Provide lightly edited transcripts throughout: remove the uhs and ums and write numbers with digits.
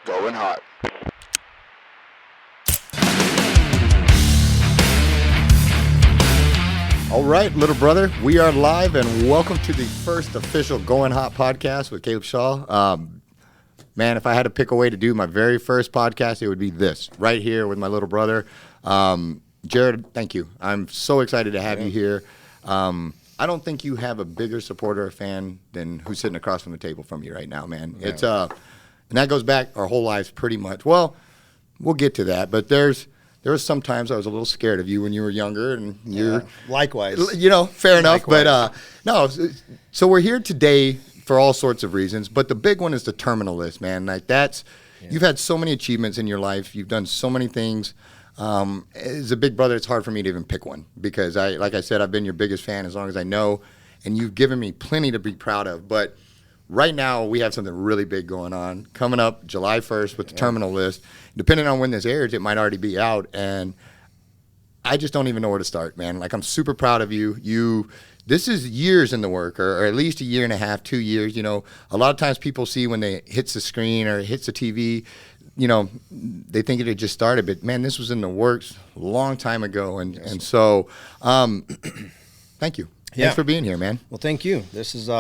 Going hot. All right, little brother, we are live, and welcome to the first official Going Hot podcast with Caleb Shaw. Man, if I had to pick a way to do my very first podcast, it would be this, right here with my little brother. Jared, thank you. I'm so excited to have you here. I don't think you have a bigger supporter or fan than who's sitting across from the table from you right now, man. Yeah. It's and that goes back our whole lives pretty much. Well, we'll get to that, but there was some times I was a little scared of you when you were younger, and you're likewise. Fair enough. Likewise. But no. So we're here today for all sorts of reasons, but the big one is the terminal list, man. Like you've had so many achievements in your life. You've done so many things. As a big brother, it's hard for me to even pick one because like I said, I've been your biggest fan as long as I know, and you've given me plenty to be proud of. But right now, we have something really big going on coming up July 1st with the terminal list. Depending on when this airs, it might already be out, and I just don't even know where to start, man. Like, I'm super proud of you. This is years in the work, or at least a year and a half, 2 years. You know, a lot of times people see when they hits the screen or hits the TV, you know, they think it had just started, but man, this was in the works a long time ago, and so, thank you. Thanks for being here, man. Well, thank you. This is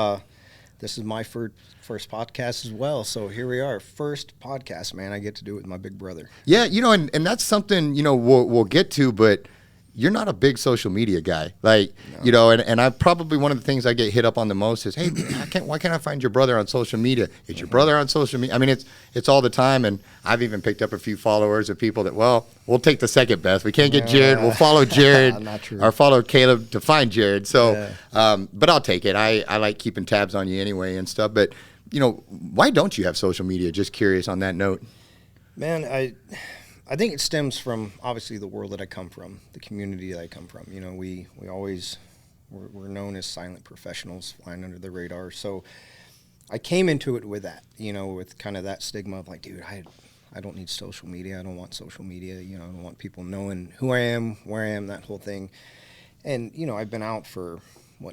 my first podcast as well. So here we are, first podcast, man. I get to do it with my big brother. Yeah, and that's something, we'll get to, but you're not a big social media guy. Like, no. And I probably, one of the things I get hit up on the most is, hey, why can't I find your brother on social media? Is your brother on social media? I mean, it's all the time, and I've even picked up a few followers of people that, well, we'll take the second best. We can't get Jared. We'll follow Jared Not true. or follow Caleb to find Jared. So, but I'll take it. I like keeping tabs on you anyway and stuff. But, why don't you have social media? Just curious on that note. Man, I think it stems from obviously the world that I come from, the community that I come from. We're known as silent professionals, flying under the radar. So I came into it with that, with kind of that stigma of like, dude, I don't need social media. I don't want social media. I don't want people knowing who I am, where I am, that whole thing. And, I've been out for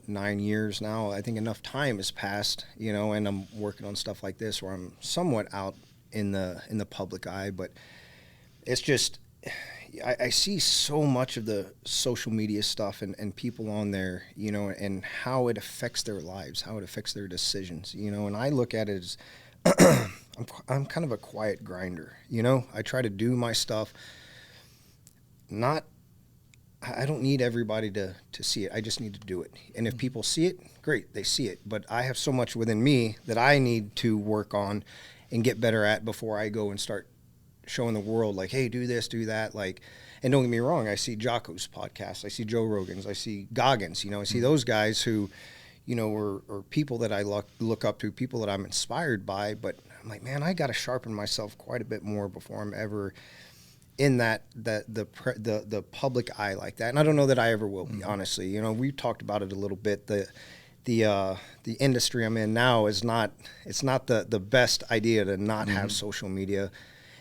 9 years now. I think enough time has passed, and I'm working on stuff like this where I'm somewhat out in the public eye, but it's just, I see so much of the social media stuff and people on there, and how it affects their lives, how it affects their decisions, and I look at it as I'm kind of a quiet grinder, I try to do my stuff. I don't need everybody to see it. I just need to do it. And if people see it, great, they see it. But I have so much within me that I need to work on and get better at before I go and start showing the world, like, hey, do this, do that. Like, and don't get me wrong, I see Jocko's podcast, I see Joe Rogan's, I see Goggins, I see those guys who, are people that I look up to, people that I'm inspired by. But I'm like, man, I got to sharpen myself quite a bit more before I'm ever in the public eye like that. And I don't know that I ever will be, honestly. We talked about it a little bit. The industry I'm in now it's not the best idea to not have social media.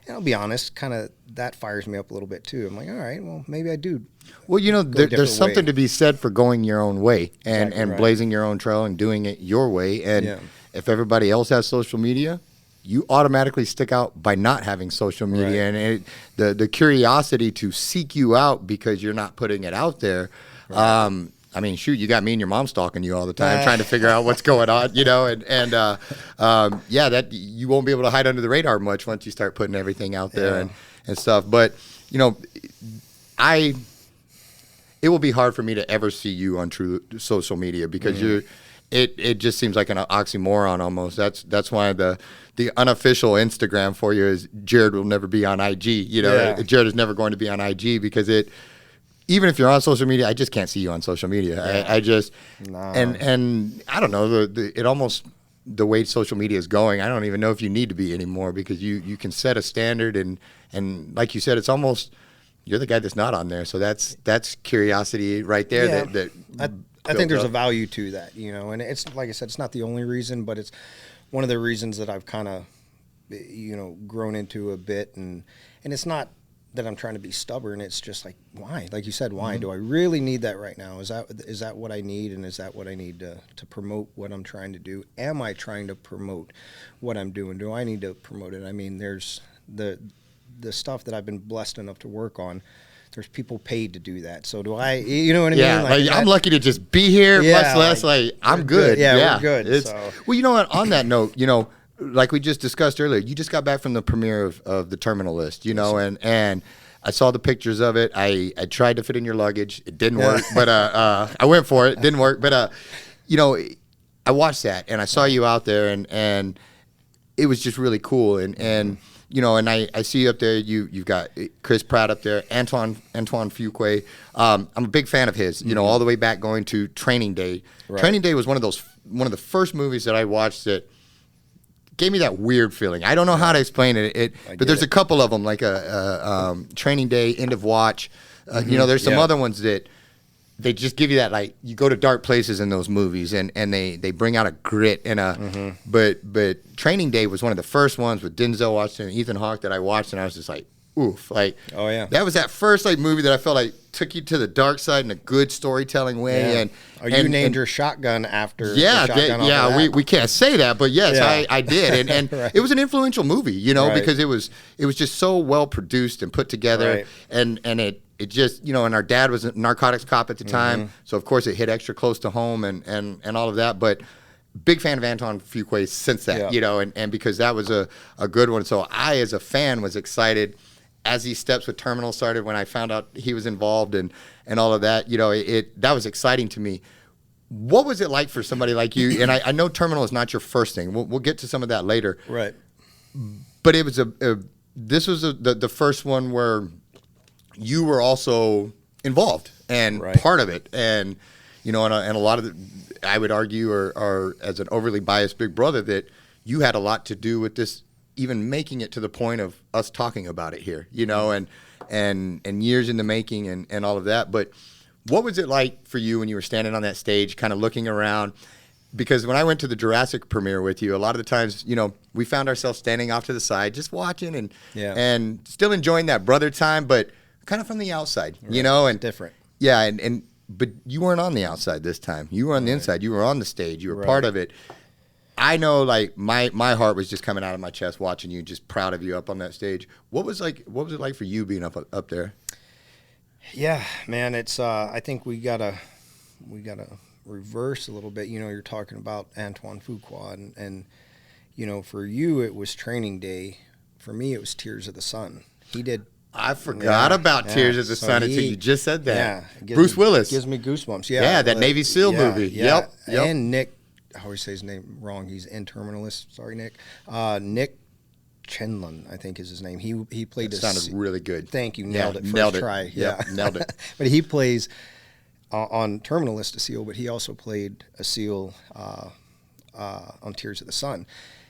And I'll be honest, kind of that fires me up a little bit too. I'm like, all right, well, maybe I do. Well, there's something to be said for going your own way and blazing your own trail and doing it your way. And if everybody else has social media, you automatically stick out by not having social media. And the curiosity to seek you out because you're not putting it out there. Right. I mean, shoot, you got me and your mom stalking you all the time, trying to figure out what's going on, that you won't be able to hide under the radar much once you start putting everything out there and stuff. But, it will be hard for me to ever see you on true social media because it just seems like an oxymoron almost. That's why the unofficial Instagram for you is Jared will never be on IG. Jared is never going to be on IG because even if you're on social media, I just can't see you on social media. Yeah. I just and I don't know it almost the way social media is going. I don't even know if you need to be anymore because you can set a standard and like you said, it's almost you're the guy that's not on there. So that's curiosity right there. Yeah. I think there's a value to that, and it's like I said, it's not the only reason, but it's one of the reasons that I've kind of, grown into a bit, and it's not that I'm trying to be stubborn. It's just like, why? Like you said, why do I really need that right now? Is that what I need? And is that what I need to promote what I'm trying to do? Am I trying to promote what I'm doing? Do I need to promote it? I mean, there's the stuff that I've been blessed enough to work on. There's people paid to do that. So do I, you know what I mean? Yeah, like I'm lucky to just be here, much less like I'm good. Yeah, we're good. Well, you know what, on that note, you know, like we just discussed earlier, you just got back from the premiere of the Terminal List, you know, and I saw the pictures of it. I tried to fit in your luggage. It didn't work, but I went for it. It didn't work, but you know, I watched that and I saw you out there, and it was just really cool. And you know, and I see you up there. You've got Chris Pratt up there, Antoine Fuqua. I'm a big fan of his. You know, all the way back going to Training Day. Right. Training Day was one of the first movies that I watched that gave me that weird feeling. I don't know how to explain it. But there's a couple of them, like Training Day, End of Watch. You know, there's some other ones that they just give you that, like, you go to dark places in those movies, and they bring out a grit and a. But Training Day was one of the first ones with Denzel Washington and Ethan Hawke that I watched, and I was just like, oof, like, oh yeah, that was that first like movie that I felt like took you to the dark side in a good storytelling way. And you named your shotgun after we can't say that, but yes, I did, and right. It was an influential movie, you know, because it was just so well produced and put together, and it just, you know, and our dad was a narcotics cop at the time, so of course it hit extra close to home and all of that, but big fan of Antoine Fuqua since that, you know, and because that was a good one. So I, as a fan, was excited as these steps with Terminal started, when I found out he was involved and all of that, you know, that was exciting to me. What was it like for somebody like you? And I know Terminal is not your first thing. We'll get to some of that later. Right. But it was this was the first one where you were also involved and part of it. And, you know, and a lot of I would argue, or as an overly biased big brother, that you had a lot to do with this, even making it to the point of us talking about it here, you know, and years in the making and all of that. But what was it like for you when you were standing on that stage, kind of looking around? Because when I went to the Jurassic premiere with you, a lot of the times, you know, we found ourselves standing off to the side, just watching and still enjoying that brother time, but kind of from the outside, you know, and different. Yeah. But you weren't on the outside this time. You were on the inside. You were on the stage. You were part of it. I know, like, my heart was just coming out of my chest watching you, just proud of you up on that stage. What was it like for you being up there? Yeah, man, it's I think we gotta reverse a little bit. You know, you're talking about Antoine Fuqua, and you know, for you it was Training Day. For me, it was Tears of the Sun. He did. I forgot about Tears of the Sun until you just said that. Yeah, Bruce Willis gives me goosebumps. Yeah, that Navy SEAL movie. Yep. And Nick. I always say his name wrong. He's in Terminalist. Sorry, Nick. Nick Chenlund, I think is his name. He played. That sounded really good. Thank you. Nailed it. First try. Yeah, nailed it. But he plays on Terminalist a SEAL, but he also played a SEAL on Tears of the Sun.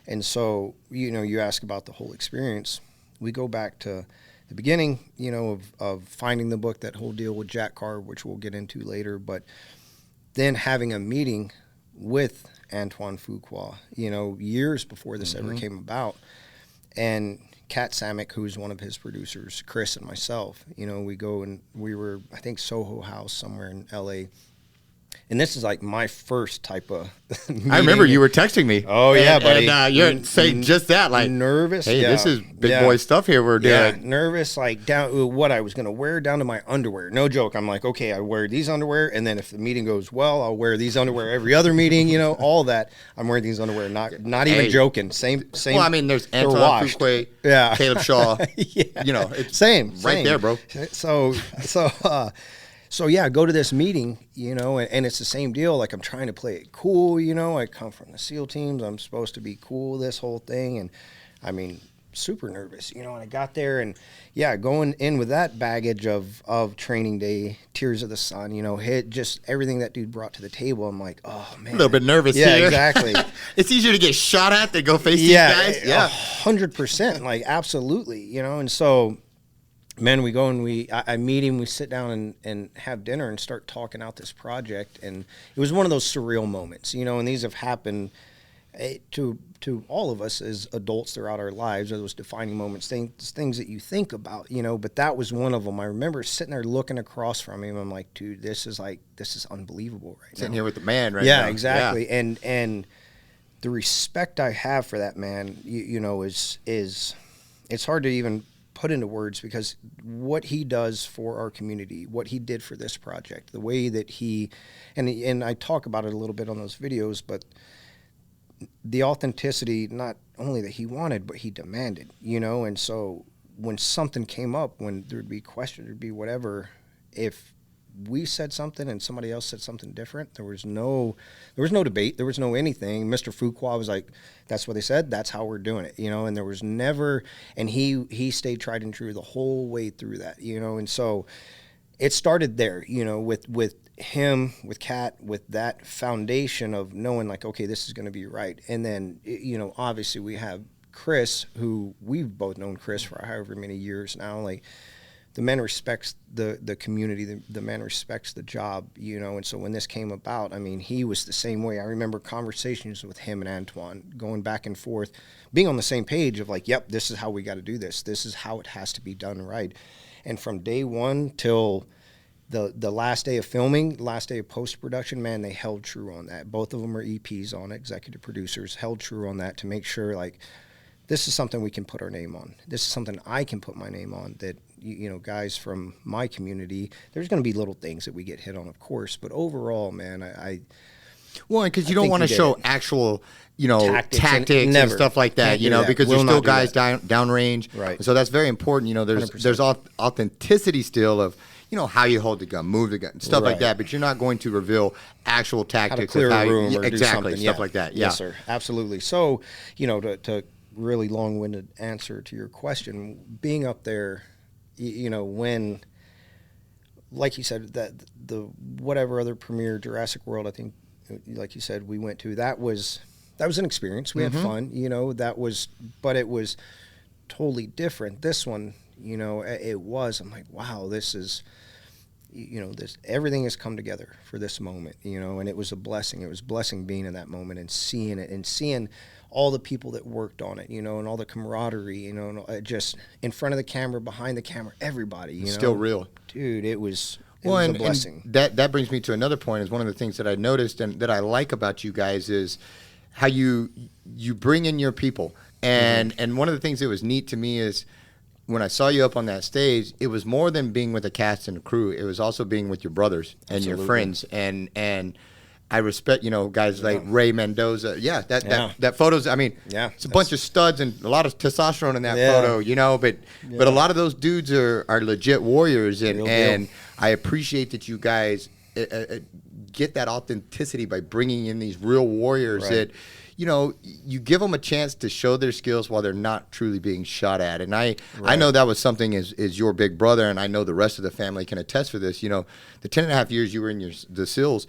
And so, you know, you ask about the whole experience. We go back to the beginning, you know, of finding the book, that whole deal with Jack Carr, which we'll get into later, but then having a meeting with Antoine Fuqua, you know, years before this ever came about. And Kat Samick, who's one of his producers, Chris and myself, you know, we go and we were, I think, Soho House somewhere in L.A., and this is like my first type of meeting. I remember you were texting me. Oh, yeah, buddy. And you're saying just that, like, nervous. Hey, this is big boy stuff here we're doing. Yeah, nervous, like down what I was going to wear down to my underwear. No joke. I'm like, okay, I wear these underwear, and then if the meeting goes well, I'll wear these underwear every other meeting, you know, all that. I'm wearing these underwear, not even joking. Same. Well, I mean, there's Antoine Fuqua, Caleb Shaw. You know, it's same. Right there, bro. So yeah, go to this meeting, you know, and it's the same deal. Like, I'm trying to play it cool, you know. I come from the SEAL teams. I'm supposed to be cool, this whole thing. And, I mean, super nervous, you know. And I got there, and, yeah, going in with that baggage of Training Day, Tears of the Sun, you know, hit just everything that dude brought to the table. I'm like, oh, man. A little bit nervous here. Yeah, exactly. It's easier to get shot at than go face these guys. Yeah, 100%. Like, absolutely, you know. And so, man, we go and I meet him, we sit down and have dinner and start talking out this project. And it was one of those surreal moments, you know, and these have happened To all of us as adults throughout our lives are those defining moments, things that you think about, but that was one of them. I remember sitting there looking across from him. I'm like, dude, this is unbelievable right now. Sitting here with the man right now. Yeah, exactly. Yeah. And the respect I have for that man, is it's hard to even put into words, because what he does for our community, what he did for this project, the way that and I talk about it a little bit on those videos, but the authenticity, not only that he wanted, but he demanded, and so when something came up, when there'd be questions, there'd be whatever, if we said something and somebody else said something different, there was no debate, there was no anything. Mr. Fuqua was like, that's what they said, that's how we're doing it, and there was never, and he stayed tried and true the whole way through that, and so it started there, with him, with Kat, with that foundation of knowing like, okay, this is going to be right. And then, obviously we have Chris, who we've both known Chris for however many years now. Like, the man respects the community, the man respects the job, and so when this came about, I mean, he was the same way. I remember conversations with him and Antoine going back and forth, being on the same page of like, yep, this is how we got to do this. This is how it has to be done right. And from day one till the last day of filming, last day of post-production, man, they held true on that. Both of them are EPs on it, executive producers, held true on that to make sure, like, this is something we can put our name on. This is something I can put my name on, that, guys from my community, there's going to be little things that we get hit on, of course, but overall, man, well, because you don't want to show actual, tactics and stuff like that, because there's still guys downrange. Right. So that's very important. There's authenticity still of, how you hold the gun, move the gun, stuff like that. But you're not going to reveal actual tactics. How to clear a room or exactly, do something. Stuff like that. Yeah. Yes, sir. Absolutely. So, to really long-winded answer to your question, being up there, when, like you said, that the whatever other premiere Jurassic World, I think, like you said, we went to, that was an experience. We had fun, but it was totally different. This one, I'm like, wow, this is, everything has come together for this moment, and it was a blessing. It was a blessing being in that moment and seeing it and seeing all the people that worked on it, and all the camaraderie, and just in front of the camera, behind the camera, everybody, Still real. Dude, it was a blessing. And that brings me to another point. Is one of the things that I noticed and that I like about you guys is how you bring in your people. And one of the things that was neat to me is when I saw you up on that stage, it was more than being with a cast and a crew. It was also being with your brothers and your friends. And I respect, guys like Ray Mendoza. Yeah, that photo's, I mean, it's a bunch of studs and a lot of testosterone in that photo, but a lot of those dudes are legit warriors. And I appreciate that you guys get that authenticity by bringing in these real warriors that, you give them a chance to show their skills while they're not truly being shot at. And I know that was something as your big brother, and I know the rest of the family can attest for this. The 10.5 years you were in the SEALs,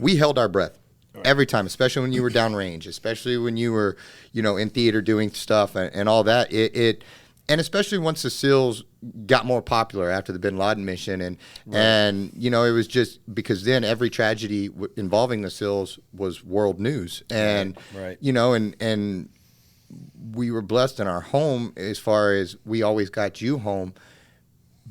we held our breath every time, especially when you were downrange, especially when you were, in theater doing stuff and all that. And especially once the SEALs got more popular after the Bin Laden mission, and it was just because then every tragedy involving the SEALs was world news, and and we were blessed in our home as far as we always got you home,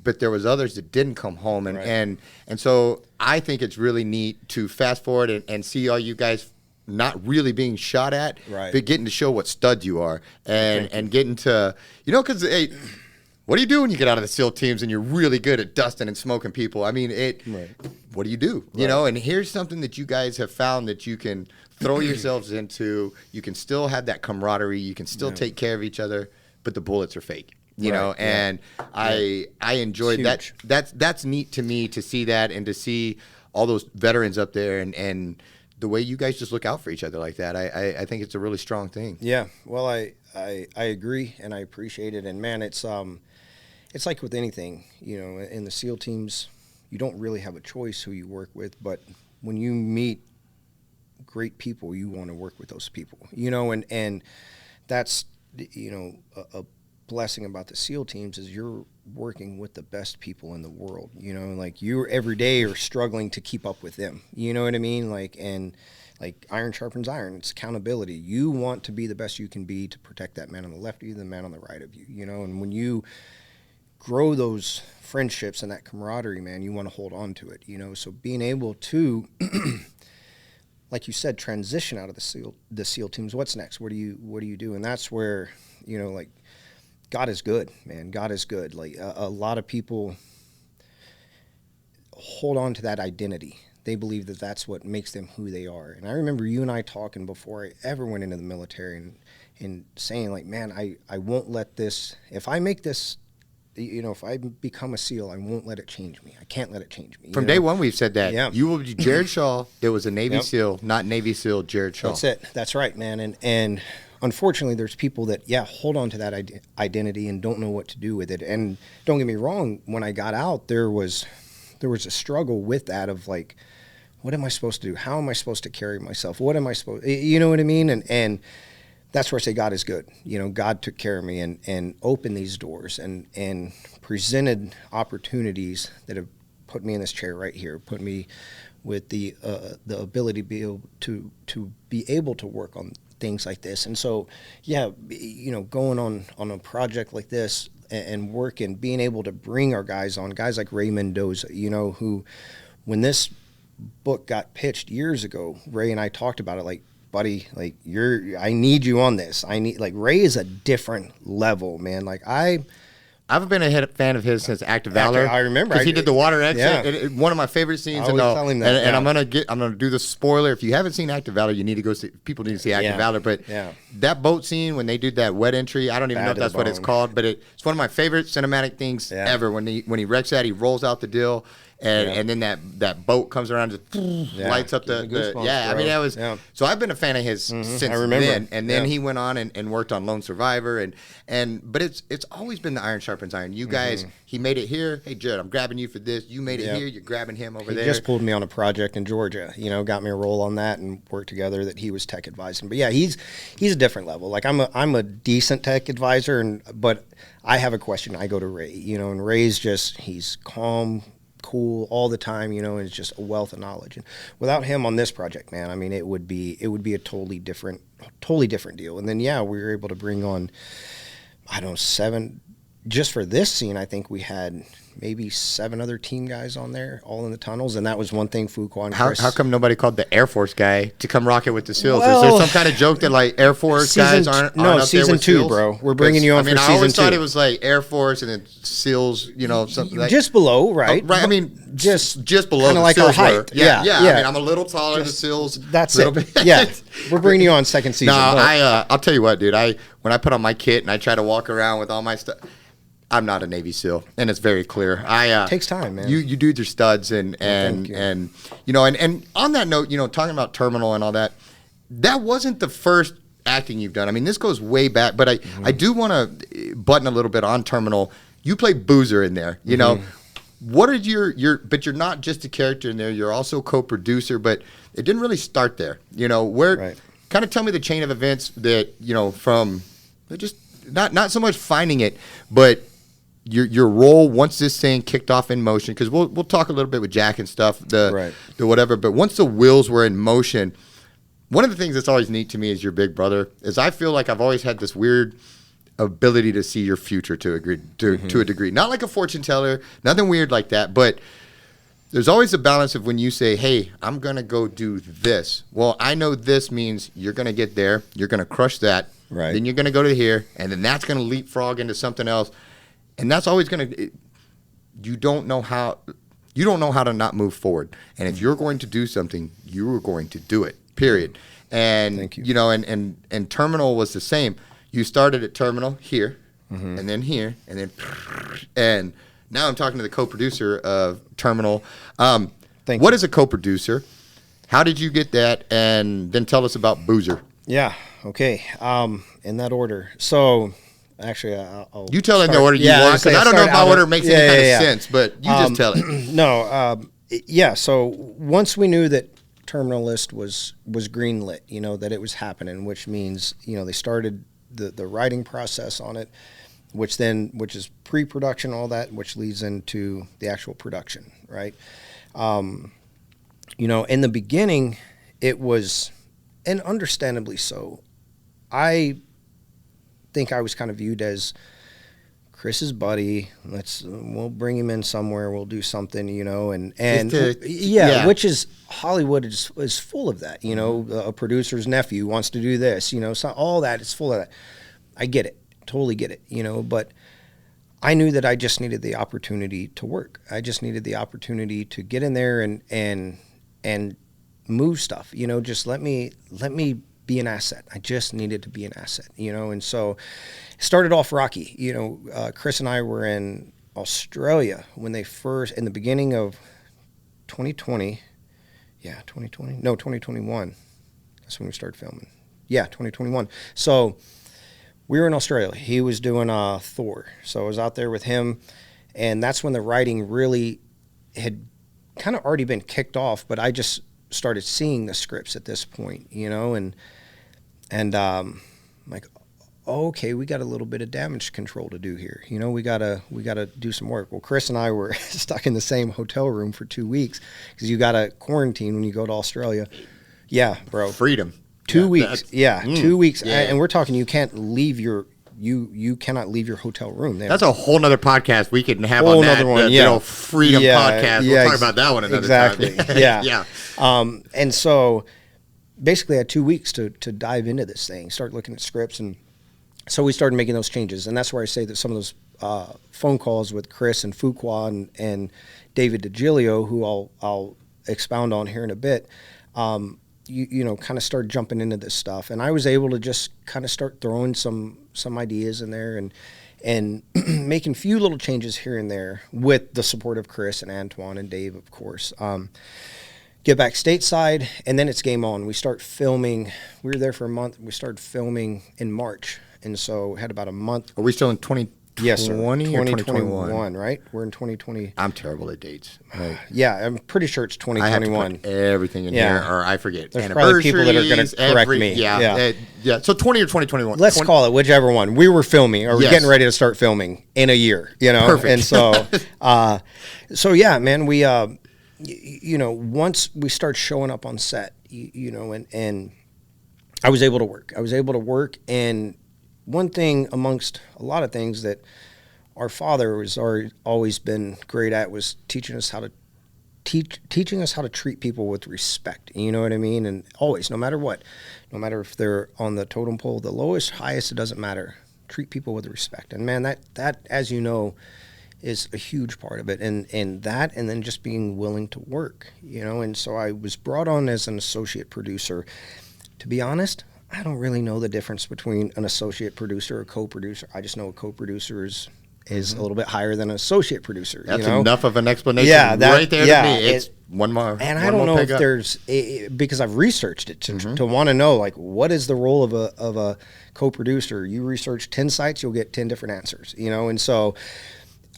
but there was others that didn't come home, and so I think it's really neat to fast forward and see all you guys not really being shot at, but getting to show what studs you are, and getting to, because hey, what do you do when you get out of the SEAL teams and you're really good at dusting and smoking people? I mean, what do you do? And here's something that you guys have found that you can throw yourselves into. You can still have that camaraderie. You can still take care of each other, but the bullets are fake. And I enjoyed that. That's neat to me to see that and to see all those veterans up there and the way you guys just look out for each other like that. I think it's a really strong thing. Yeah. Well, I agree and I appreciate it. And man, it's like with anything, in the SEAL teams, you don't really have a choice who you work with, but when you meet great people, you want to work with those people, and that's, a blessing about the SEAL teams is you're working with the best people in the world, like you every day are struggling to keep up with them, you know what I mean? Like, and like iron sharpens iron. It's accountability. You want to be the best you can be to protect that man on the left of you, the man on the right of you, you know, and when you grow those friendships and that camaraderie, man, you want to hold on to it, you know, so being able to, like you said, transition out of the SEAL teams. What's next? What do you do? And that's where, you know, like, God is good, man. God is good. Like a lot of people hold on to that identity. They believe that that's what makes them who they are. And I remember you and I talking before I ever went into the military and saying, like, man, I won't let this, if I make this, you know, if I become a SEAL, I won't let it change me. I can't let it change me. From day one, we've said that. Yeah. You will be Jared Shaw. There was a Navy SEAL, not Navy SEAL Jared Shaw. That's it. That's right, man. And unfortunately, there's people that, hold on to that identity and don't know what to do with it. And don't get me wrong, when I got out, there was a struggle with that of like, what am I supposed to do? How am I supposed to carry myself? What am I supposed, you know what I mean? And that's where I say God is good. You know, God took care of me and opened these doors and presented opportunities that have put me in this chair right here, put me with the ability to be able to work on things like this. And so, you know, going on a project like this and working, being able to bring our guys on, guys like Ray Mendoza, you know, who, when this book got pitched years ago, Ray and I talked about it, like, buddy, like, I need you on this. Ray is a different level, man. Like, I've been a fan of his since Act of Valor. I remember because he did the water exit. Yeah. One of my favorite scenes. I always tell him that. And I'm gonna do the spoiler. If you haven't seen Act of Valor, you need to go see. People need to see Act of Valor. But that boat scene when they did that wet entry, I don't even know if that's what it's called, but it's one of my favorite cinematic things ever. When he wrecks that, he rolls out the deal. And then that boat comes around and just lights up the I mean, that was so I've been a fan of his since then. And then he went on and worked on Lone Survivor but it's always been the iron sharpens iron. You guys, he made it here. Hey Jared, I'm grabbing you for this. You made it here. You're grabbing him over there. He just pulled me on a project in Georgia. You know, got me a role on that and worked together. That he was tech advising. But yeah, he's a different level. Like I'm a decent tech advisor, but I have a question. I go to Ray. You know, and Ray's he's calm, cool all the time, you know, and it's just a wealth of knowledge. And without him on this project, man, I mean, it would be a totally different deal. And then we were able to bring on, I don't know, 7 just for this scene. I think we had maybe 7 other team guys on there, all in the tunnels, and that was one thing Fuqua and Chris. How come nobody called the Air Force guy to come rock it with the SEALs? Is there some kind of joke that like Air Force guys aren't up season there with 2, SEALs? bro. We're bringing you on for season 2. I always thought it was like Air Force and then SEALs, you know, something like just below, right? Right. I mean, just below kind of like our height. Yeah. I mean, I'm a little taller than SEALs. That's it. Yeah, we're bringing you on second season. No, I'll tell you what, dude. When I put on my kit and I try to walk around with all my stuff, I'm not a Navy SEAL, and it's very clear. Takes time, man. You dudes are studs, and you know, and on that note, you know, talking about Terminal and all that, that wasn't the first acting you've done. I mean, this goes way back, but I do want to button a little bit on Terminal. You play Boozer in there, you know. What are your? But you're not just a character in there. You're also co-producer, but it didn't really start there. You know, kind of tell me the chain of events that, you know, from just not so much finding it, but your role once this thing kicked off in motion, because we'll talk a little bit with Jack and stuff, the whatever, but once the wheels were in motion, one of the things that's always neat to me as your big brother is I feel like I've always had this weird ability to see your future to a degree. Not like a fortune teller, nothing weird like that, but there's always a balance of when you say, hey, I'm going to go do this. Well, I know this means you're going to get there, you're going to crush that, then you're going to go to here, and then that's going to leapfrog into something else. And that's always going to, you don't know how to not move forward. And if you're going to do something, you are going to do it, period. And, Thank you. You know, and Terminal was the same. You started at Terminal here, and then here, and now I'm talking to the co-producer of Terminal. What is a co-producer? How did you get that? And then tell us about Boozer. Yeah, okay. In that order. So... Actually, I'll you tell it in the order you want, because I don't know if my order makes any kind of sense, but you just tell it. No, so once we knew that Terminal List was greenlit, you know, that it was happening, which means, you know, they started the writing process on it, which is pre-production, all that, which leads into the actual production, right? You know, in the beginning, it was, and understandably so, I think I was kind of viewed as Chris's buddy. We'll bring him in somewhere. We'll do something, which is Hollywood is full of that. A producer's nephew wants to do this. So all that is full of that. I get it, totally get it. But I knew that I just needed the opportunity to work. I just needed the opportunity to get in there and move stuff. Just let me be an asset. I just needed to be an asset. And so. Started off rocky. Chris and I were in Australia when they first, in the beginning of 2020. Yeah, 2020. No, 2021. That's when we started filming. Yeah, 2021. So we were in Australia. He was doing Thor. So I was out there with him. And that's when the writing really had kind of already been kicked off. But I just started seeing the scripts at this point, and I'm like, okay, we got a little bit of damage control to do here. We gotta do some work. Well, Chris and I were stuck in the same hotel room for 2 weeks because you gotta quarantine when you go to Australia. Yeah, bro. Freedom. 2 weeks. 2 weeks. Yeah. And we're talking, you can't leave you cannot leave your hotel room there. That's a whole nother podcast we can have on that. One, freedom podcast. We'll talk about that one another time. Exactly. Yeah. And so basically I had 2 weeks to dive into this thing, start looking at scripts, and so we started making those changes. And that's where I say that some of those phone calls with Chris and Fuqua and David DiGilio, who I'll expound on here in a bit, kind of start jumping into this stuff. And I was able to just kind of start throwing some ideas in there and making a few little changes here and there with the support of Chris and Antoine and Dave, of course. Get back stateside, and then it's game on. We start filming. We were there for a month. We started filming in March, and so had about a month. Are we still in 2020 yes, sir. or 2021, right? We're in 2020. I'm terrible at dates. Right. Yeah, I'm pretty sure it's 2021. I have to put everything in here, or I forget. There's probably people that are going to correct me. Yeah. So 20 or 2021. Let's call it whichever one. We were filming, or we're getting ready to start filming in a year. Perfect. And so, yeah, man, we. Once we start showing up on set, and I was able to work. And one thing amongst a lot of things that our father was always been great at was teaching us how to treat people with respect. You know what I mean? And always, no matter what, no matter if they're on the totem pole, the lowest, highest, it doesn't matter. Treat people with respect. And man, that as you know, is a huge part of it, and then just being willing to work, and so I was brought on as an associate producer. To be honest, I don't really know the difference between an associate producer or co-producer. I just know a co-producer is a little bit higher than an associate producer. That's enough of an explanation right there to me. It's one more. And I don't know if there's, because I've researched it to want to know, like, what is the role of a co-producer? You research 10 sites, you'll get 10 different answers, and so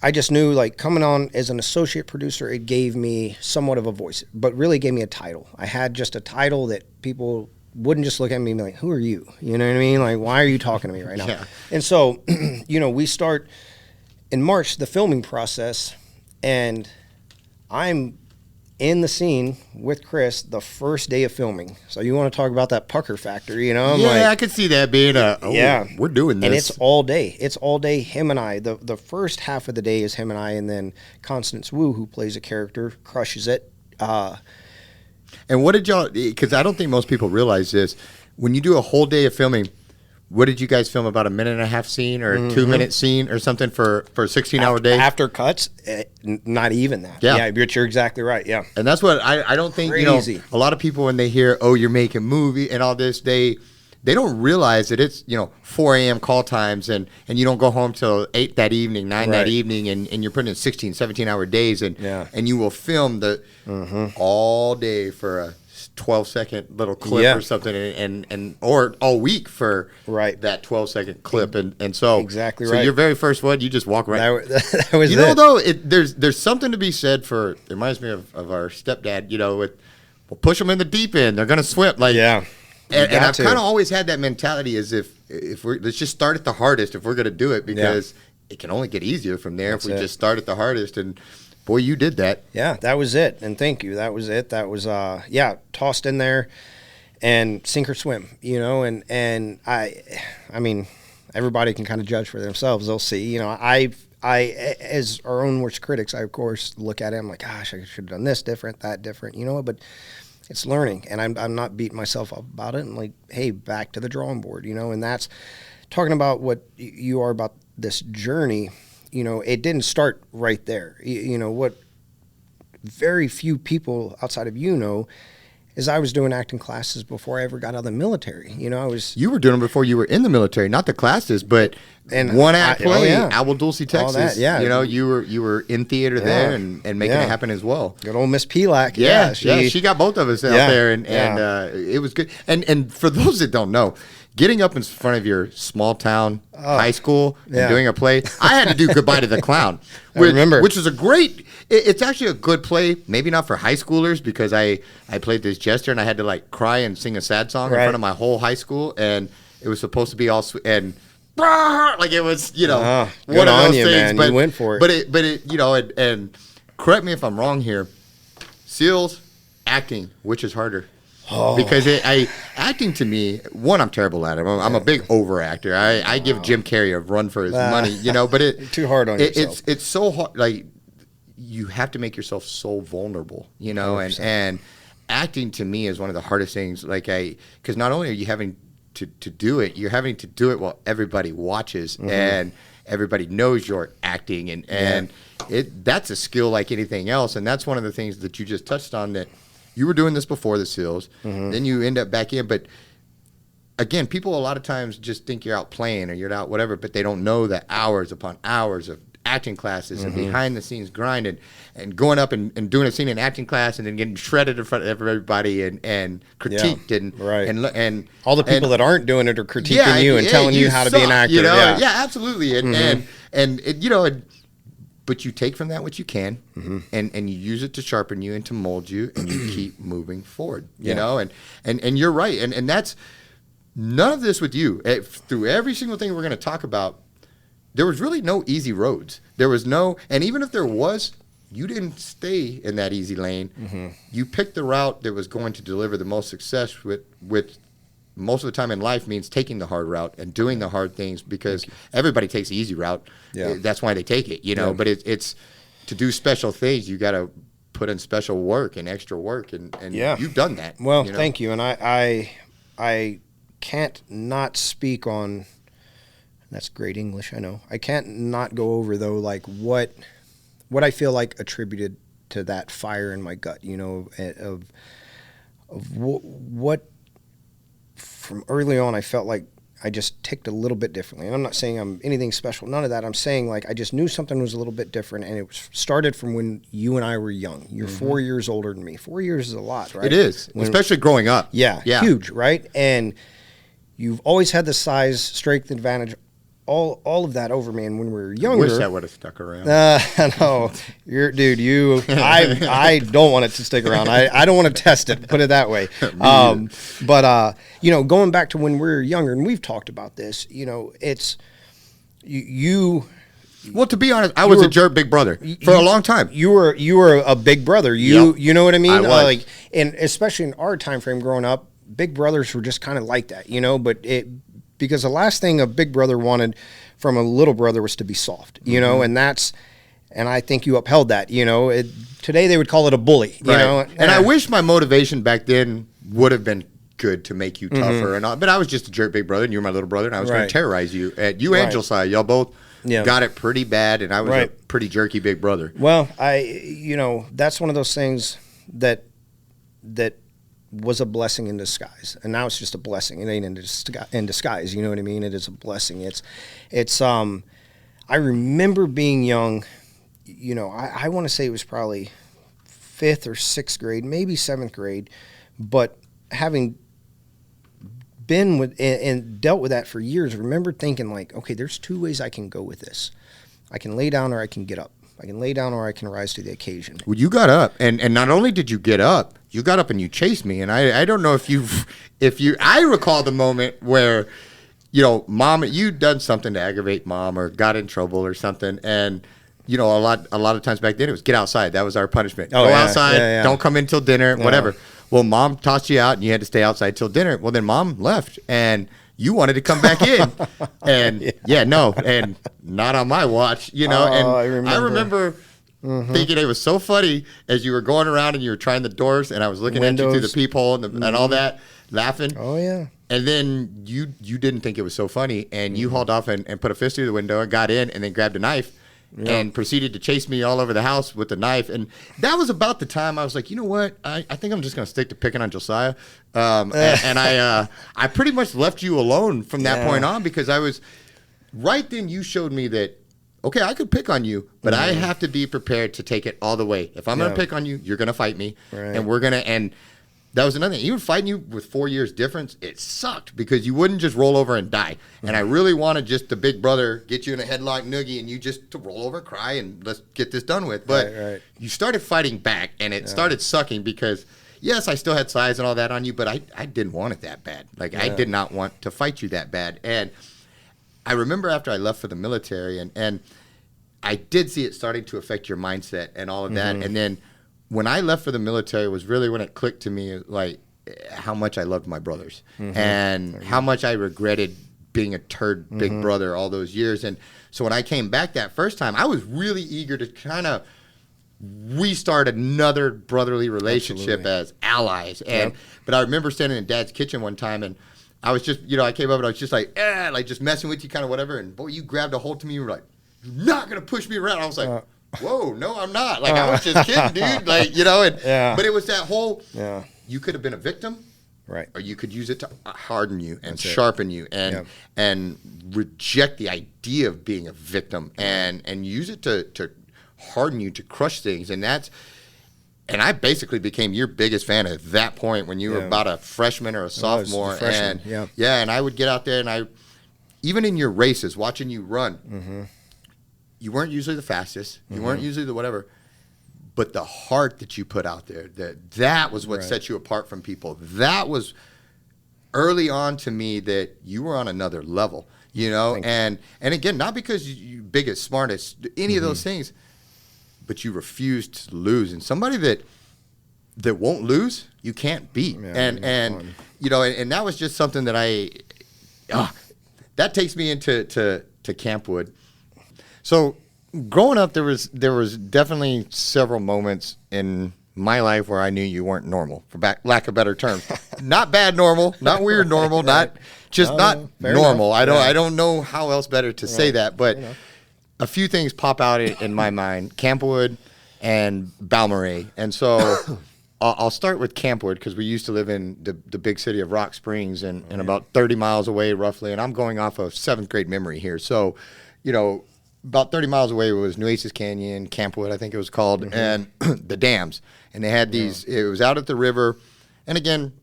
I just knew, like, coming on as an associate producer, it gave me somewhat of a voice, but really gave me a title. I had just a title that people wouldn't just look at me and be like, who are you? You know what I mean? Like, why are you talking to me right now? Yeah. And so, we start in March, the filming process, and I'm in the scene with Chris the first day of filming. So you want to talk about that pucker factor, I could see that being we're doing this. And it's all day. It's all day, him and I. The first half of the day is him and I, and then Constance Wu, who plays a character, crushes it. And what did y'all, because I don't think most people realize this, when you do a whole day of filming, what did you guys film, about a minute and a half scene or a 2-minute scene or something for a 16-hour day? After cuts, not even that. Yeah, but you're exactly right, yeah. And that's what I don't think, Crazy. A lot of people when they hear, you're making a movie and all this, they don't realize that it's, 4 a.m. call times and you don't go home till 8 that evening, 9 that evening, and you're putting in 16, 17-hour days and you will film all day for a 12-second little clip or something, and or all week for that 12-second clip, and so exactly so your very first one, you just walk right. That was though, there's something to be said for. It reminds me of our stepdad. We'll push them in the deep end. They're gonna swim. Like and I've kind of always had that mentality, as if let's just start at the hardest if we're gonna do it, because it can only get easier from there if we just start at the hardest. And boy, you did that. Yeah, that was it. And thank you. That was it. That was, tossed in there and sink or swim, and I mean, everybody can kind of judge for themselves. They'll see, I, as our own worst critics, I, of course, look at it. I'm like, gosh, I should have done this different, that different, but it's learning. And I'm not beating myself up about it. I'm like, hey, back to the drawing board, and that's talking about what you are about this journey. It didn't start right there. What very few people outside of is I was doing acting classes before I ever got out of the military. You were doing them before you were in the military, not the classes, but one act play, Alba Dulce, Texas. That, yeah. You were in theater there and making it happen as well. Good old Miss Pelak. Yeah, she got both of us out there, and it was good. And for those that don't know, getting up in front of your small town high school and doing a play, I had to do Goodbye to the Clown, which is a great. It's actually a good play, maybe not for high schoolers, because I played this jester and I had to like cry and sing a sad song in front of my whole high school, and it was supposed to be all sweet and like it was, one of those things. Man. But you went for it. But it, and correct me if I'm wrong here, SEALs, acting, which is harder? Because acting to me, one, I'm terrible at it. I'm a big overactor. I give Jim Carrey a run for his money, but it too hard on yourself. It's so hard. Like, you have to make yourself so vulnerable, and acting to me is one of the hardest things. Like, because not only are you having to do it, you're having to do it while everybody watches and everybody knows you're acting, and that's a skill like anything else. And that's one of the things that you just touched on, that you were doing this before the SEALs, then you end up back in. But again, people a lot of times just think you're out playing or you're out whatever, but they don't know that hours upon hours of acting classes and behind the scenes grind and going up and doing a scene in acting class and then getting shredded in front of everybody and critiqued and all the people that aren't doing it are critiquing you and telling you how to be an actor. Absolutely. But you take from that what you can, and you use it to sharpen you and to mold you, and you keep moving forward. And you're right, and that's none of this with you. Through every single thing we're going to talk about, there was really no easy roads. There was no, and even if there was, you didn't stay in that easy lane. You picked the route that was going to deliver the most success, with most of the time in life means taking the hard route and doing the hard things, because everybody takes the easy route. That's why they take it, but it's to do special things, you got to put in special work and extra work, and you've done that. Well, thank you. And I can't not speak on, that's great English, I know. I can't not go over, though, like what I feel like attributed to that fire in my gut, of what from early on I felt like I just ticked a little bit differently. And I'm not saying I'm anything special, none of that. I'm saying, like, I just knew something was a little bit different, and it started from when you and I were young. You're 4 years older than me. 4 years is a lot, right? It is, especially growing up. Yeah, huge, right? And you've always had the size, strength advantage, all of that over me. And when we were younger, I wish that would have stuck around. No, I don't want it to stick around. I don't want to test it. Put it that way. But going back to when we were younger, and we've talked about this. It's you. Well, to be honest, I was a jerk big brother for a long time. You were a big brother. You know what I mean? I was. And especially in our time frame growing up, big brothers were just kind of like that, But because the last thing a big brother wanted from a little brother was to be soft, and I think you upheld that, today they would call it a bully, And I wish my motivation back then would have been good to make you tougher and all, but I was just a jerk big brother, and you were my little brother, and I was going to terrorize you. You and Josiah, y'all both got it pretty bad, and I was a pretty jerky big brother. Well, that's one of those things that was a blessing in disguise, and now it's just a blessing. It ain't in disguise. You know what I mean? It is a blessing. It's. I remember being young. I want to say it was probably 5th or 6th grade, maybe 7th grade, but having been with and dealt with that for years, I remember thinking, like, okay, there's 2 ways I can go with this. I can lay down or I can get up. I can lay down or I can rise to the occasion. Well, you got up, and not only did you get up, you got up and you chased me. And I don't know I recall the moment where, Mom, you'd done something to aggravate Mom or got in trouble or something, and you know, a lot of times back then it was get outside. That was our punishment. Oh, Go yeah, outside. yeah. Don't come in till dinner. Whatever. Well, mom tossed you out and you had to stay outside till dinner. Well, then mom left and you wanted to come back in, and no, and not on my watch, you know. And I remember thinking it was so funny as you were going around and you were trying the doors, and I was looking at you through the peephole and all that, laughing. Oh yeah. And then you didn't think it was so funny, and you hauled off and put a fist through the window and got in, and then grabbed a knife. And proceeded to chase me all over the house with the knife. And that was about the time I was like, you know what? I think I'm just going to stick to picking on Josiah. And I pretty much left you alone from that point on, because I was right then you showed me that, okay, I could pick on you, but I have to be prepared to take it all the way. If I'm going to pick on you, you're going to fight me. Right. And we're going to, and that was another thing. Even fighting you with 4 years difference, it sucked because you wouldn't just roll over and die. And I really wanted just the big brother get you in a headlock noogie and you just to roll over, cry, and let's get this done with. But you started fighting back, and it started sucking because, yes, I still had size and all that on you, but I didn't want it that bad. Like, I did not want to fight you that bad. And I remember after I left for the military, and I did see it starting to affect your mindset and all of that. And then when I left for the military was really when it clicked to me, like, how much I loved my brothers and how much I regretted being a turd big brother all those years. And so when I came back that first time, I was really eager to kind of restart another brotherly relationship as allies. And but I remember standing in Dad's kitchen one time, and I was just, you know, I came up and I was just like just messing with you, kind of whatever. And boy, you grabbed a hold to me. You were like, "You're not gonna push me around." I was like, whoa, no, I'm not. Like, I was just kidding, dude. Like, you know, and but it was that whole, you could have been a victim, right? Or you could use it to harden you and sharpen you and reject the idea of being a victim and use it to harden you, to crush things. And I basically became your biggest fan at that point when you were about a freshman or a sophomore. And and I would get out there, and even in your races, watching you run, you weren't usually the fastest. You weren't usually the whatever. But the heart that you put out there, that was what set you apart from people. That was early on to me that you were on another level, you know? And again, not because you're biggest, smartest, any of those things, but you refused to lose. And somebody that won't lose, you can't beat. And you know, and that was just something that that takes me into Camp Wood. So growing up, there was definitely several moments in my life where I knew you weren't normal, for lack of better terms. Not bad normal, not weird normal, not normal. Enough. I don't know how else better to say that, but a few things pop out in my mind: Camp Wood and Balmorhea. And so I'll start with Camp Wood because we used to live in the big city of Rock Springs and about 30 miles away roughly. And I'm going off of 7th grade memory here. So, you know, about 30 miles away was Nueces Canyon, Camp Wood, I think it was called, and the dams. And they had these, it was out at the river. And again,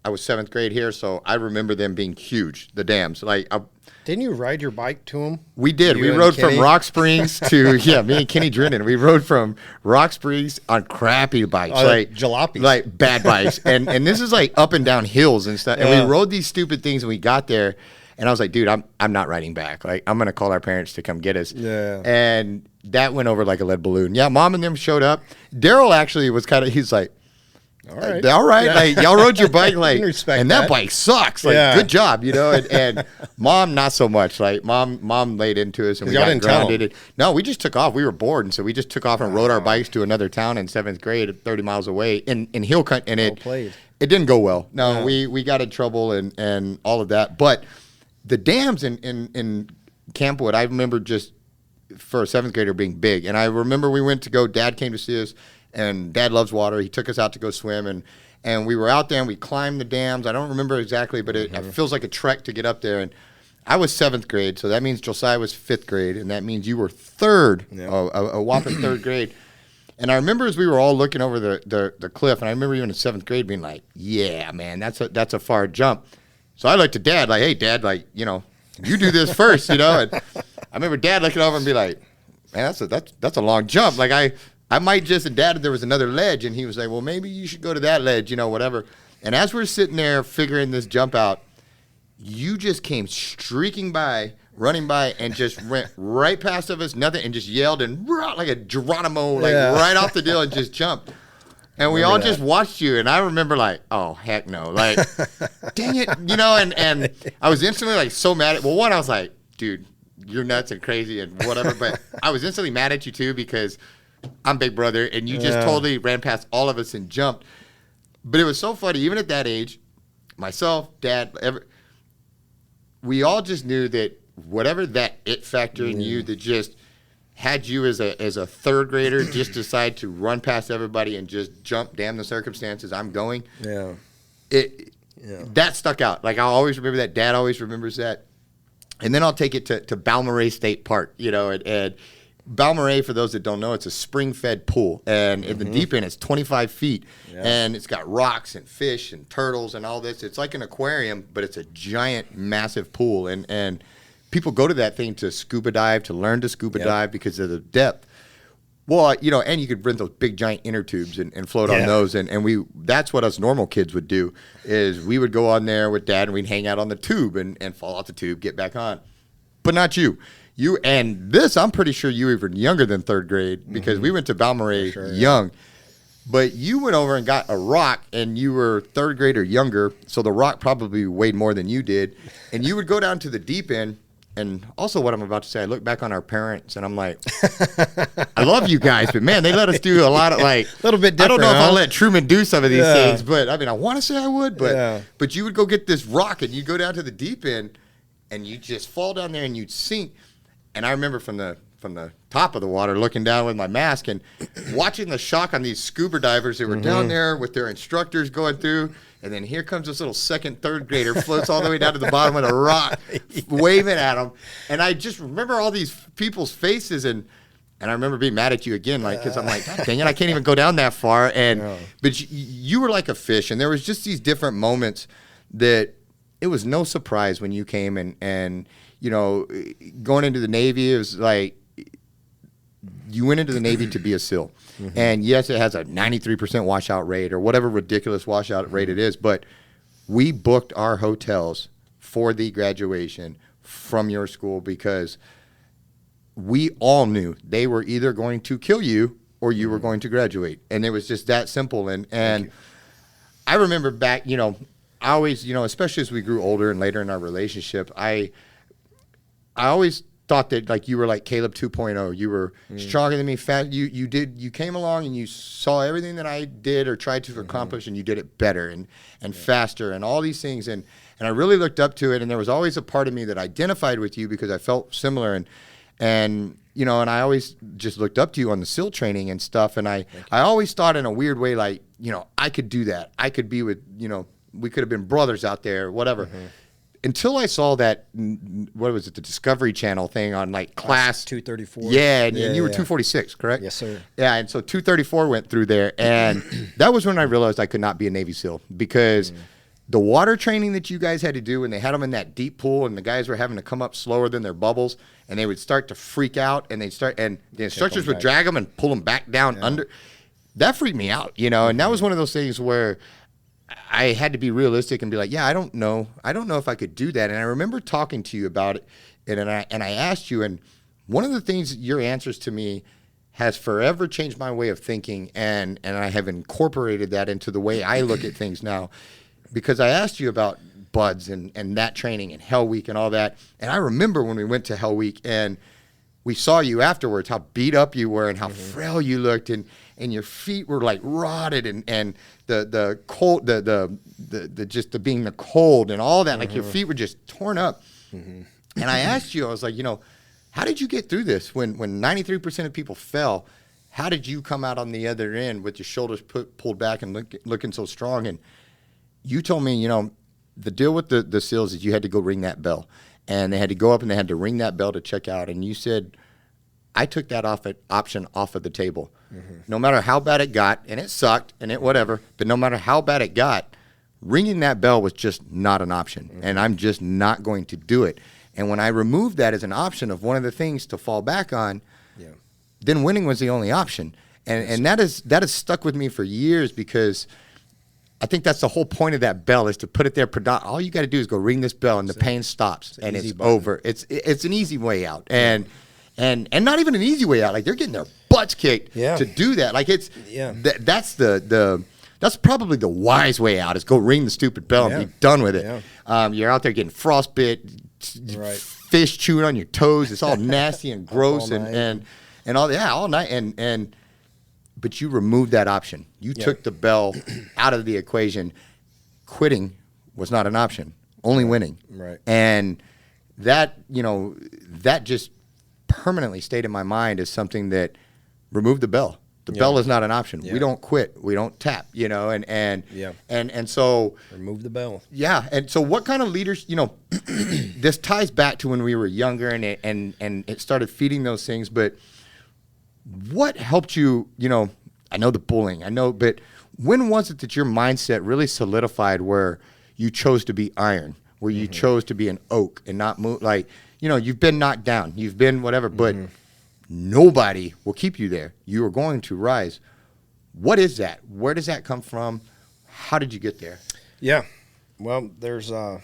I was 7th grade here, so I remember them being huge, the dams. Like, didn't you ride your bike to them? We did. We rode from Rock Springs to, me and Kenny Drennan. We rode from Rock Springs on crappy bikes. Like jalopies. Like bad bikes. and this is like up and down hills and stuff. And we rode these stupid things, and we got there. And I was like, dude, I'm not riding back. Like, I'm going to call our parents to come get us. Yeah. And that went over like a lead balloon. Yeah, Mom and them showed up. Daryl actually was he's like, all right. Yeah. Like, y'all rode your bike, like, and that bike sucks. Like, good job, you know. And Mom, not so much. Like, Mom laid into us, and we got grounded. No, we just took off. We were bored, and so we just took off and rode our bikes to another town in 7th grade, 30 miles away, in hill country. And it didn't go well. No, we got in trouble and all of that. But the dams in Camp Wood, I remember just for a 7th grader being big. And I remember we went to go, Dad came to see us, and Dad loves water. He took us out to go swim, and we were out there, and we climbed the dams. I don't remember exactly, but it feels like a trek to get up there. And I was 7th grade, so that means Josiah was 5th grade, and that means you were a whopping 3rd grade. And I remember as we were all looking over the cliff, and I remember even in 7th grade being like, yeah, man, that's a far jump. So I looked at Dad like, hey, Dad, like, you know, you do this first, you know. And I remember Dad looking over and be like, man, that's a long jump. Like, I might just, and Dad, there was another ledge, and he was like, well, maybe you should go to that ledge, you know, whatever. And as we're sitting there figuring this jump out, you just came streaking by running by and just went right past of us, nothing, and just yelled and like a Geronimo, like right off the deal and just jumped. And we all just watched you, and I remember like, oh, heck no. Like, dang it, you know, and I was instantly like so mad at, well, one, I was like, dude, you're nuts and crazy and whatever, but I was instantly mad at you too because I'm big brother, and you just totally ran past all of us and jumped. But it was so funny, even at that age, myself, Dad, we all just knew that whatever that it factor in you that just had you as a third grader just decide to run past everybody and just jump, damn the circumstances, I'm going. Yeah. That stuck out. Like, I'll always remember that. Dad always remembers that. And then I'll take it to Balmorhea State Park, you know, and Balmorhea, for those that don't know, it's a spring-fed pool. And in the deep end, it's 25 feet. Yeah. And it's got rocks and fish and turtles and all this. It's like an aquarium, but it's a giant, massive pool. And people go to that thing to scuba dive, to learn to scuba dive because of the depth. Well, you know, and you could rent those big giant inner tubes and float on those. And that's what us normal kids would do, is we would go on there with Dad and we'd hang out on the tube and fall off the tube, get back on. But not you. And this, I'm pretty sure you were even younger than third grade because we went to Balmorhea young. But you went over and got a rock, and you were third grade or younger, so the rock probably weighed more than you did. And you would go down to the deep end. And also what I'm about to say, I look back on our parents, and I'm like, I love you guys, but, man, they let us do a lot of, like, a little bit different. I don't know if I'll let Truman do some of these things, but, I mean, I want to say I would. But you would go get this rock, and you'd go down to the deep end, and you'd just fall down there, and you'd sink. And I remember from the top of the water looking down with my mask and watching the shock on these scuba divers that were down there with their instructors going through. And then here comes this little second, third grader, floats all the way down to the bottom with a rock, waving at them. And I just remember all these people's faces, and I remember being mad at you again, like, because I'm like, God dang it, I can't even go down that far. But you were like a fish, and there was just these different moments that it was no surprise when you came and you know, going into the Navy, it was like you went into the Navy to be a SEAL. And yes, it has a 93% washout rate or whatever ridiculous washout rate it is, but we booked our hotels for the graduation from your school because we all knew they were either going to kill you or you were going to graduate. And it was just that simple. And I remember back, you know, I always, you know, especially as we grew older and later in our relationship, I always thought that, like, you were like Caleb 2.0. You were stronger than me, fast. You came along and you saw everything that I did or tried to accomplish, and you did it better and faster and all these things. And I really looked up to it, and there was always a part of me that identified with you because I felt similar. And you know, and I always just looked up to you on the SEAL training and stuff. And I always thought in a weird way, like, you know, I could do that. I could be with, you know, we could have been brothers out there, whatever. Until I saw that, what was it, the Discovery Channel thing on, like, class 234. Yeah, and you were 246, correct? Yes, sir. Yeah, and so 234 went through there, and that was when I realized I could not be a Navy SEAL because the water training that you guys had to do when they had them in that deep pool and the guys were having to come up slower than their bubbles, and they would start to freak out, and the instructors would drag them and pull them back down under. That freaked me out, you know, and that was one of those things where I had to be realistic and be like, yeah, I don't know if I could do that. And I remember talking to you about it, and I asked you, and one of the things, your answers to me has forever changed my way of thinking, and I have incorporated that into the way I look at things now, because I asked you about BUDS and that training and Hell Week and all that. And I remember when we went to Hell Week and we saw you afterwards, how beat up you were and how frail you looked, and your feet were like rotted, and the cold, the just the being the cold and all that, like your feet were just torn up. And I asked you, I was like, you know, how did you get through this when 93% of people fell? How did you come out on the other end with your shoulders pulled back and looking so strong? And you told me, you know, the deal with the SEALs is you had to go ring that bell. And they had to go up and they had to ring that bell to check out. And you said, I took that option off of the table. No matter how bad it got, and it sucked, and it whatever, but no matter how bad it got, ringing that bell was just not an option. And I'm just not going to do it. And when I removed that as an option of one of the things to fall back on, then winning was the only option. And that has stuck with me for years because I think that's the whole point of that bell is to put it there. All you got to do is go ring this bell, and the pain stops, and it's over. It's an easy way out, and not even an easy way out. Like they're getting their butts kicked to do that. Like that's probably the wise way out is go ring the stupid bell and be done with it. Yeah. You're out there getting frostbite, fish chewing on your toes. It's all nasty and gross and all night. But you removed that option. You took the bell out of the equation. Quitting was not an option. Only winning. Right. And that, that just permanently stayed in my mind as something that removed the bell. The bell is not an option. We don't quit. We don't tap, and so remove the bell. Yeah. And so what kind of leaders, this ties back to when we were younger and it started feeding those things, but what helped you, I know the bullying, but when was it that your mindset really solidified where you chose to be iron, where you chose to be an oak and not move? Like, you've been knocked down, you've been whatever, but nobody will keep you there. You are going to rise. What is that? Where does that come from? How did you get there? Yeah. Well, there's a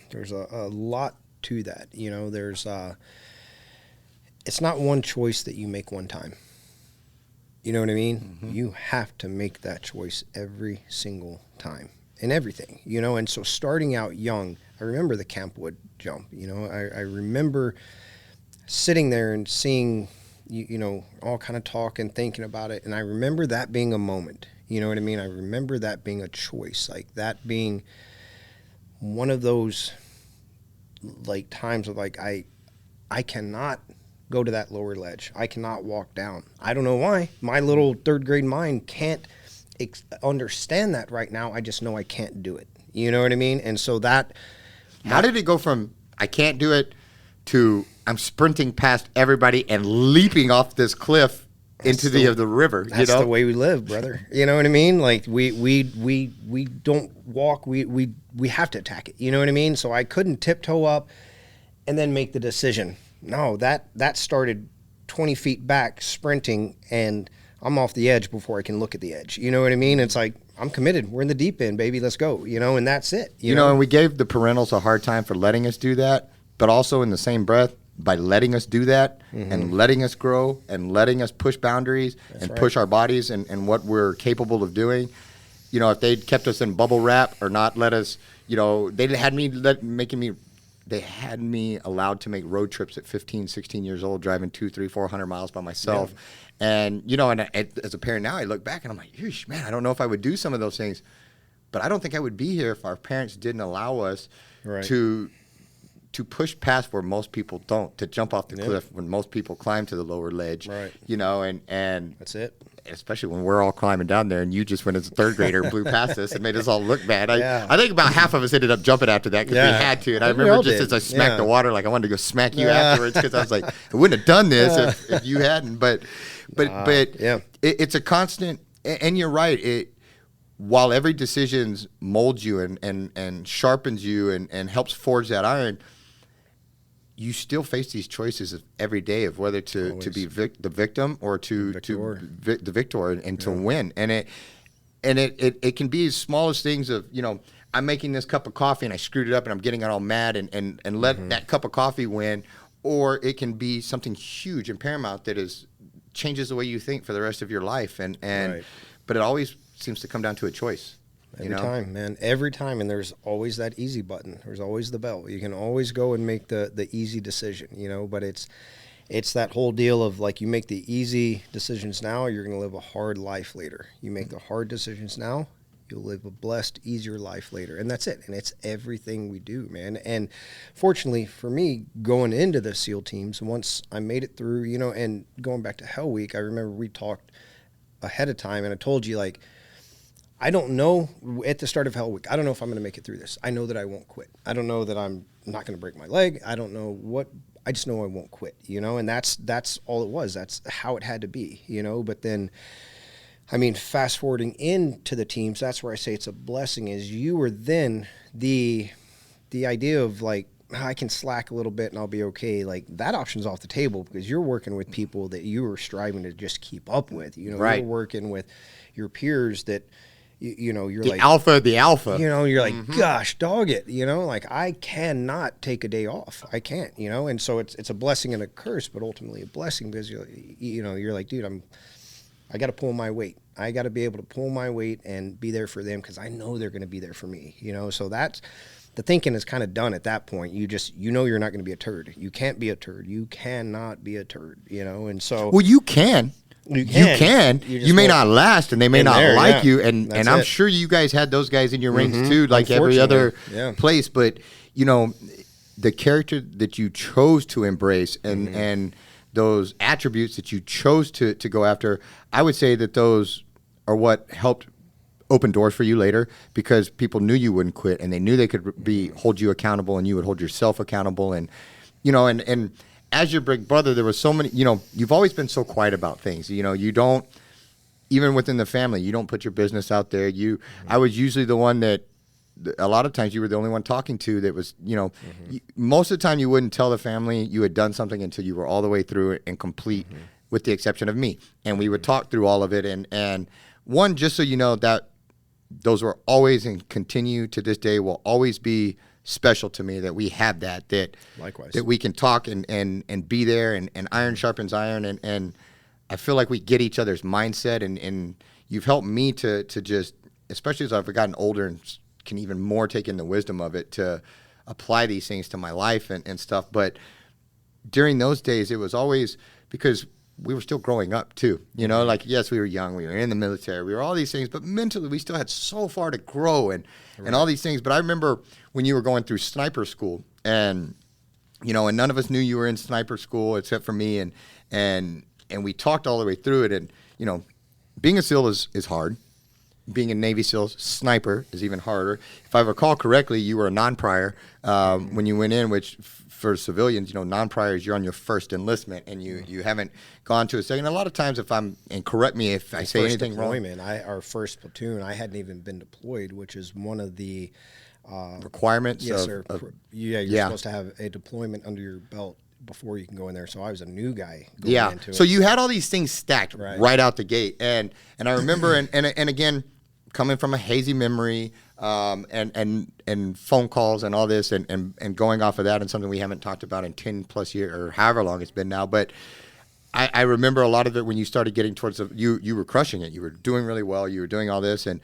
lot to that. It's not one choice that you make one time. You know what I mean? You have to make that choice every single time in everything, and so starting out young, I remember the Campwood jump, I remember sitting there and seeing, all kind of talk and thinking about it. And I remember that being a moment, you know what I mean? I remember that being a choice, like that being one of those like times of like, I cannot go to that lower ledge. I cannot walk down. I don't know why. My little third grade mind can't understand that right now. I just know I can't do it. You know what I mean? And so that... How did it go from I can't do it to I'm sprinting past everybody and leaping off this cliff into the river? That's the way we live, brother. You know what I mean? Like we don't walk. We have to attack it. You know what I mean? So I couldn't tiptoe up and then make the decision. No, that started 20 feet back sprinting, and I'm off the edge before I can look at the edge. You know what I mean? It's like, I'm committed. We're in the deep end, baby. Let's go. And that's it. You know, and we gave the parentals a hard time for letting us do that, but also in the same breath, by letting us do that and letting us grow and letting us push boundaries push our bodies and what we're capable of doing. If they'd kept us in bubble wrap or not let us, they had me allowed to make road trips at 15, 16 years old, driving 200, 300, 400 miles by myself. Yeah. And, as a parent now, I look back and I'm like, "Yeesh, man, I don't know if I would do some of those things." But I don't think I would be here if our parents didn't allow us to push past where most people don't, to jump off the cliff when most people climb to the lower ledge. Right. And that's it. Especially when we're all climbing down there, and you just went as a third grader and blew past us and made us all look bad. I think about half of us ended up jumping after that because we had to. And I remember just as I smacked the water, like I wanted to go smack you afterwards because I was like, I wouldn't have done this if you hadn't. But it's a constant, and you're right. While every decision molds you and sharpens you and helps forge that iron, you still face these choices every day of whether to be the victim or to the victor and to win. And it can be as small as things of, I'm making this cup of coffee and I screwed it up and I'm getting it all mad and let that cup of coffee win. Or it can be something huge and paramount that changes the way you think for the rest of your life. But it always seems to come down to a choice. Every time, man. Every time. And there's always that easy button. There's always the bell. You can always go and make the easy decision, but it's that whole deal of like, you make the easy decisions now, you're going to live a hard life later. You make the hard decisions now, you'll live a blessed, easier life later. And that's it. And it's everything we do, man. And fortunately for me, going into the SEAL teams, once I made it through, and going back to Hell Week, I remember we talked ahead of time and I told you, like, I don't know at the start of Hell Week, I don't know if I'm going to make it through this. I know that I won't quit. I don't know that I'm not going to break my leg. I don't know I just know I won't quit, and that's all it was. That's how it had to be, but then, fast forwarding into the teams, that's where I say it's a blessing is you were then the idea of like, I can slack a little bit and I'll be okay. Like that option's off the table because you're working with people that you are striving to just keep up with, You're working with your peers that, you know, you're the like alpha. you know, you're like, gosh, dog it, you know, like I cannot take a day off. I can't, you know, and so it's a blessing and a curse, but ultimately a blessing because you're like, dude, I got to pull my weight. I got to be able to pull my weight and be there for them because I know they're going to be there for me, you know. So that's the thinking is kind of done at that point. You know you're not going to be a turd. You can't be a turd. You cannot be a turd, you know. And so well, you can. You can. You may not last, and they may not like you. And I'm sure you guys had those guys in your rings too, like every other place. But you know, the character that you chose to embrace and those attributes that you chose to go after, I would say that those are what helped open doors for you later, because people knew you wouldn't quit, and they knew they could hold you accountable, and you would hold yourself accountable. And you know, and as your big brother, there was so many, you know, you've always been so quiet about things. You know, you don't, even within the family, you don't put your business out there. I was usually the one that, a lot of times you were the only one talking to that was, you know, most of the time you wouldn't tell the family you had done something until you were all the way through it and complete, with the exception of me. And we would talk through all of it. And one, just so you know, that those were always and continue to this day will always be special to me, that we have that likewise, that we can talk and be there, and iron sharpens iron, and I feel like we get each other's mindset, and you've helped me to just, especially as I've gotten older and can even more take in the wisdom of it, to apply these things to my life and stuff. But during those days, it was always because we were still growing up too, you know, like, yes, we were young, we were in the military, we were all these things, but mentally we still had so far to grow and all these things. But I remember when you were going through sniper school, and, you know, and none of us knew you were in sniper school except for me, and we talked all the way through it. And, you know, being a SEAL is hard. Being a Navy SEAL sniper is even harder. If I recall correctly, you were a non-prior when you went in, which for civilians, you know, non-priors, you're on your first enlistment, and you haven't gone to a second. A lot of times, and correct me if I say anything wrong. Our first platoon, I hadn't even been deployed, which is one of the requirements. Yes, sir. You're supposed to have a deployment under your belt before you can go in there. So I was a new guy going into it. So you had all these things stacked right out the gate. And I remember, and again, coming from a hazy memory, and phone calls and all this, and going off of that, and something we haven't talked about in 10 plus years or however long it's been now. But I remember a lot of it when you started getting towards you were crushing it. You were doing really well. You were doing all this, and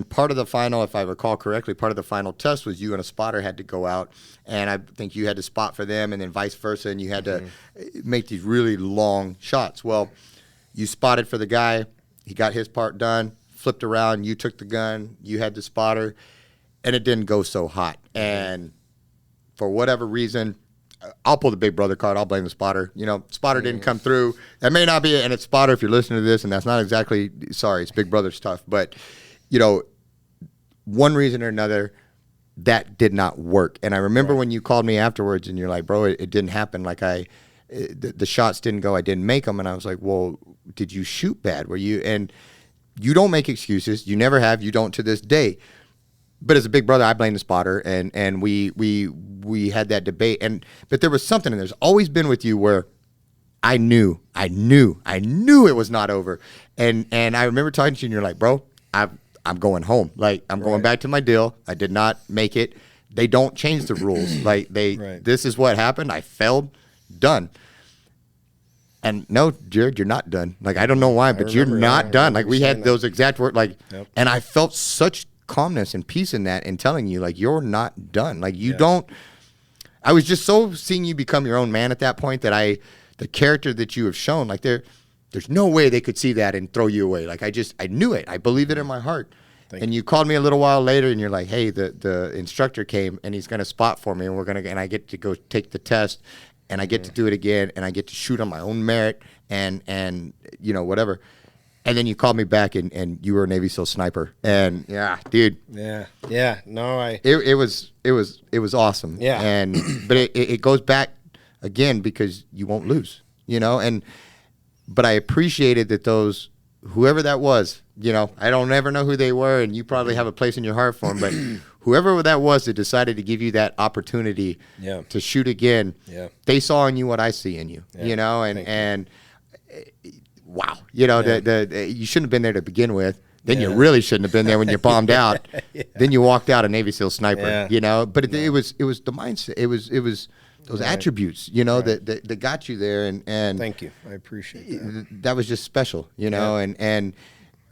part of the final, if I recall correctly, part of the final test was you and a spotter had to go out, and I think you had to spot for them, and then vice versa, and you had to make these really long shots. Well, you spotted for the guy. He got his part done, flipped around. You took the gun. You had the spotter, and it didn't go so hot. And for whatever reason, I'll pull the big brother card. I'll blame the spotter. You know, spotter didn't come through. That may not be it, and it's spotter if you're listening to this, and that's not exactly, sorry, it's big brother stuff. But, you know, one reason or another, that did not work. And I remember when you called me afterwards, and you're like, bro, it didn't happen. Like the shots didn't go. I didn't make them. And I was like, well, did you shoot bad? Were you? And you don't make excuses. You never have. You don't to this day. But as a big brother, I blame the spotter, and we had that debate. But there was something, and there's always been with you where I knew it was not over. And I remember talking to you, and you're like, bro, I'm going home. Like, I'm going back to my deal. I did not make it. They don't change the rules. Like this is what happened. I failed. Done. And no, Jared, you're not done. Like, I don't know why, but you're not done. Like, we had those exact words. Like, and I felt such calmness and peace in that, and telling you, like, you're not done. Like, you don't. I was just so seeing you become your own man at that point, that the character that you have shown, like, there's no way they could see that and throw you away. Like, I knew it. I believed it in my heart. And you called me a little while later, and you're like, hey, the instructor came, and he's going to spot for me, and I get to go take the test, and I get to do it again, and I get to shoot on my own merit, and you know, whatever. And then you called me back, and you were a Navy SEAL sniper, and dude. No, it was awesome. But it goes back again, because you won't lose, you know. But I appreciated that whoever that was, you know, I don't ever know who they were, and you probably have a place in your heart for them, but whoever that was that decided to give you that opportunity to shoot again, they saw in you what I see in you, you know, and wow, you know, you shouldn't have been there to begin with, Then you really shouldn't have been there when you bombed out. Yeah. Then you walked out a Navy SEAL sniper, Yeah. you know. But it was the mindset. It was those attributes, you know, that got you there. And Thank you. I appreciate that. That was just special, you know. And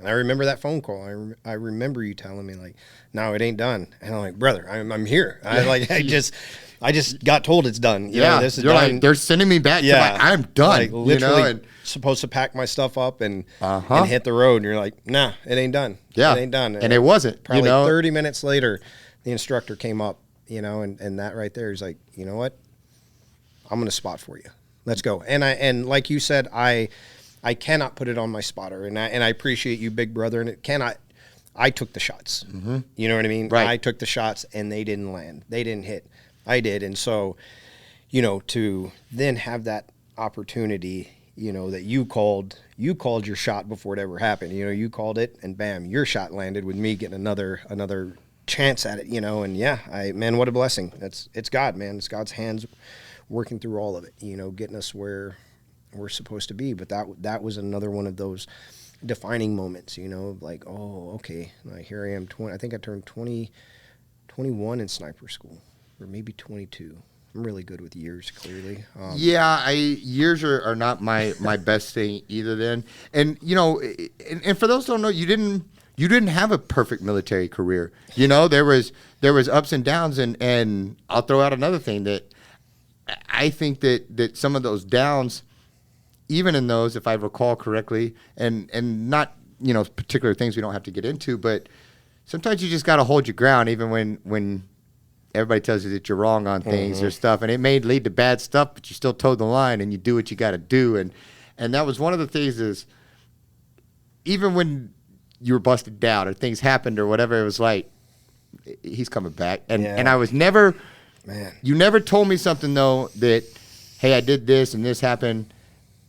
I remember that phone call. I remember you telling me like, "No, it ain't done." And I'm like, "Brother, I'm here." I just got told it's done. You know, this is you're done. like, they're sending me back. Yeah, To I'm done. Like literally you know? And supposed to pack my stuff up and hit the road. And you're like, "Nah, it ain't done. Yeah, it ain't done." And it wasn't. Probably you know? 30 minutes later, the instructor came up. You know, and that right there is like, you know what? I'm gonna spot for you. Let's go. And like you said, I cannot put it on my spotter, and I appreciate you, big brother. And it cannot. I took the shots. Mm-hmm. You know what I mean? Right. I took the shots, and they didn't land. They didn't hit. I did, and so, you know, to then have that opportunity, you know, that you called your shot before it ever happened. You know, you called it, and bam, your shot landed with me getting another chance at it. You know, and man, what a blessing. It's God, man. It's God's hands working through all of it. You know, getting us where we're supposed to be. But that was another one of those defining moments, you know, like, oh, okay, here I am, 20. I think I turned 21 in sniper school, or maybe 22. I'm really good with years, clearly. Years are not my best thing either. Then, and you know, and for those who don't know, you didn't have a perfect military career. You know, there was ups and downs, and I'll throw out another thing that I think that some of those downs, even in those, if I recall correctly, and not, you know, particular things we don't have to get into, but sometimes you just got to hold your ground, even when everybody tells you that you're wrong on things or stuff, and it may lead to bad stuff, but you still toe the line and you do what you got to do, and that was one of the things is, even when you were busted down or things happened or whatever, it was like, he's coming back, and I was never, man. You never told me something though that, hey, I did this and this happened.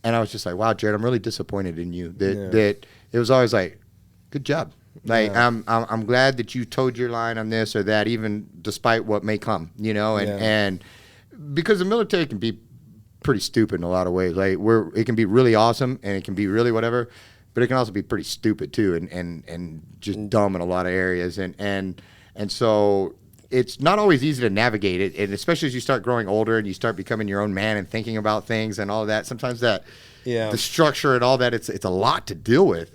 And I was just like, wow, Jared, I'm really disappointed in you. That it was always like, good job. Like, I'm glad that you towed your line on this or that, even despite what may come, you know. And because the military can be pretty stupid in a lot of ways. Like, it can be really awesome and it can be really whatever, but it can also be pretty stupid too, and just dumb in a lot of areas. And so it's not always easy to navigate it, and especially as you start growing older and you start becoming your own man and thinking about things and all that. Sometimes the structure and all that, it's a lot to deal with.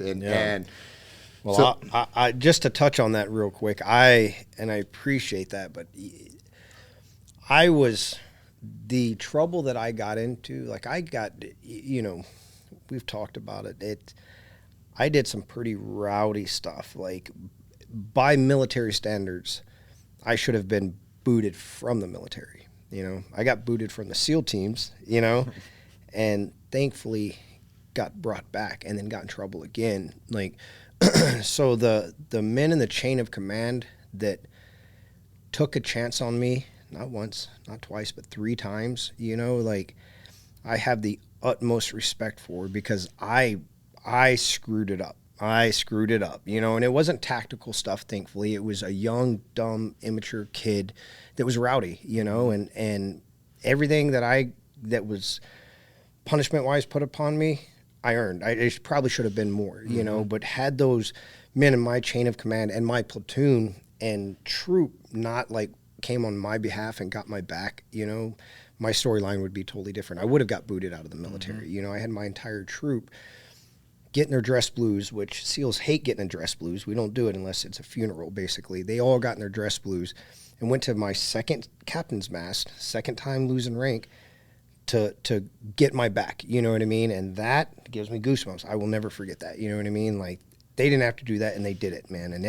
Well, so, I just to touch on that real quick, I appreciate that, but the trouble that I got into, like I got, you know, we've talked about it. I did some pretty rowdy stuff, like by military standards. I should have been booted from the military. You know, I got booted from the SEAL teams, you know, and thankfully got brought back and then got in trouble again. Like, so the men in the chain of command that took a chance on me, not once, not twice, but 3 times, you know, like I have the utmost respect for, because I screwed it up. You know, and it wasn't tactical stuff, thankfully. It was a young, dumb, immature kid that was rowdy, you know, and everything that was punishment-wise put upon me, I earned. It probably should have been more, you know, but had those men in my chain of command and my platoon and troop not like came on my behalf and got my back, you know, my storyline would be totally different. I would have got booted out of the military. You know, I had my entire troop getting their dress blues, which SEALs hate getting in dress blues. We don't do it unless it's a funeral, basically. They all got in their dress blues and went to my second captain's mast, second time losing rank, to get my back. You know what I mean? And that gives me goosebumps. I will never forget that. You know what I mean? Like, they didn't have to do that, and they did it, man. And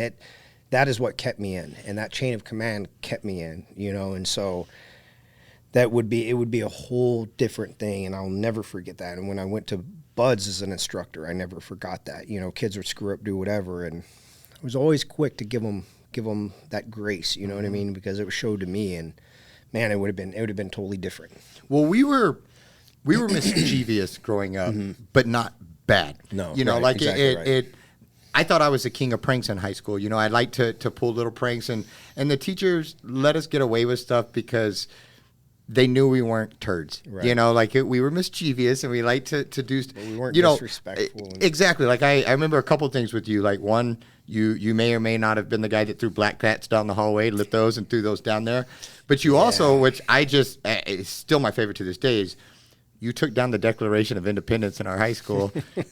that is what kept me in. And that chain of command kept me in, you know. And so it would be a whole different thing, and I'll never forget that. And when I went to Buds as an instructor, I never forgot that. You know, kids would screw up, do whatever, and I was always quick to give them that grace. You know what I mean? Because it was showed to me, and man, it would have been totally different. Well, we were mischievous growing up, but not bad. No, you know, right, like exactly right. I thought I was the king of pranks in high school. You know, I liked to pull little pranks, and the teachers let us get away with stuff because they knew we weren't turds. Right. You know, like we were mischievous and we liked to do. But we weren't you know, disrespectful. Exactly. Like I remember a couple of things with you. Like one, you may or may not have been the guy that threw black cats down the hallway, lit those and threw those down there. But you also, which I just it's still my favorite to this day, is you took down the Declaration of Independence in our high school,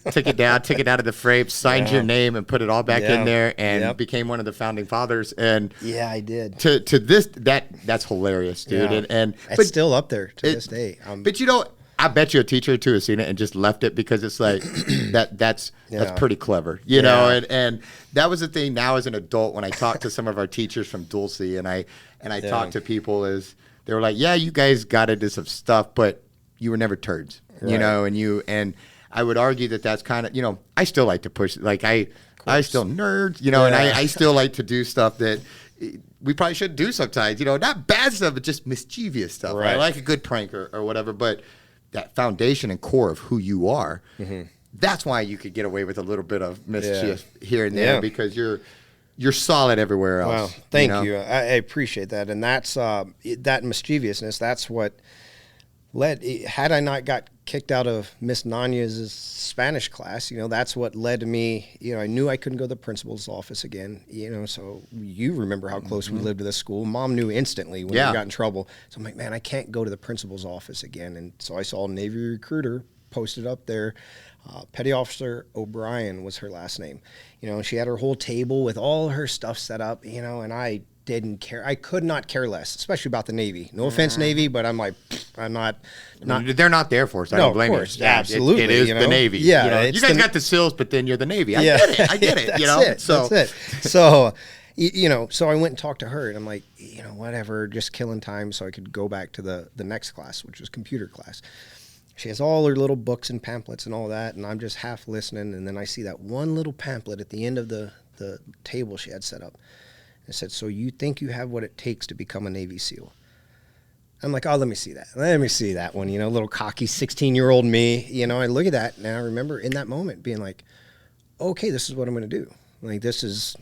took it out of the frame, signed your name, and put it all back in there, and became one of the founding fathers. And yeah, I did. To this, that's hilarious, dude. Yeah. And it's still up there to this day. But you know, I bet you a teacher or two has seen it and just left it because it's like that's pretty clever, you know. And that was the thing. Now as an adult, when I talk to some of our teachers from Dulce, and I talk to people, is they were like, yeah, you guys got into some stuff, but you were never turds, you know, and I would argue that that's kind of, you know, I still like to push, like I still nerds, you know, and I still like to do stuff that we probably shouldn't do sometimes, you know, not bad stuff, but just mischievous stuff. Right. I like a good prank or whatever, but that foundation and core of who you are, that's why you could get away with a little bit of mischief here and there because you're solid everywhere else. Well, thank you. I appreciate that. And that's that mischievousness, that's what led, had I not got kicked out of Miss Nanya's Spanish class, you know, that's what led to me, you know, I knew I couldn't go to the principal's office again, you know, so you remember how close we lived to this school. Mom knew instantly when we got in trouble. So I'm like, man, I can't go to the principal's office again. And so I saw a Navy recruiter posted up there. Petty Officer O'Brien was her last name. You know, she had her whole table with all her stuff set up, you know, and I didn't care. I could not care less, especially about the Navy. No offense, Navy, but I'm like, I'm not. They're not the Air Force. I don't blame you. Yeah, absolutely. It is the Navy. Yeah, you know? You guys got the SEALs, but then you're the Navy. I get it. You know, that's it. So, you know, so I went and talked to her, and I'm like, you know, whatever, just killing time so I could go back to the next class, which was computer class. She has all her little books and pamphlets and all that, and I'm just half listening, and then I see that one little pamphlet at the end of the table she had set up. I said, so you think you have what it takes to become a Navy SEAL? I'm like, oh, let me see that. Let me see that one, you know, little cocky 16-year-old me. You know, I look at that, and I remember in that moment being like, okay, this is what I'm going to do. Like, this is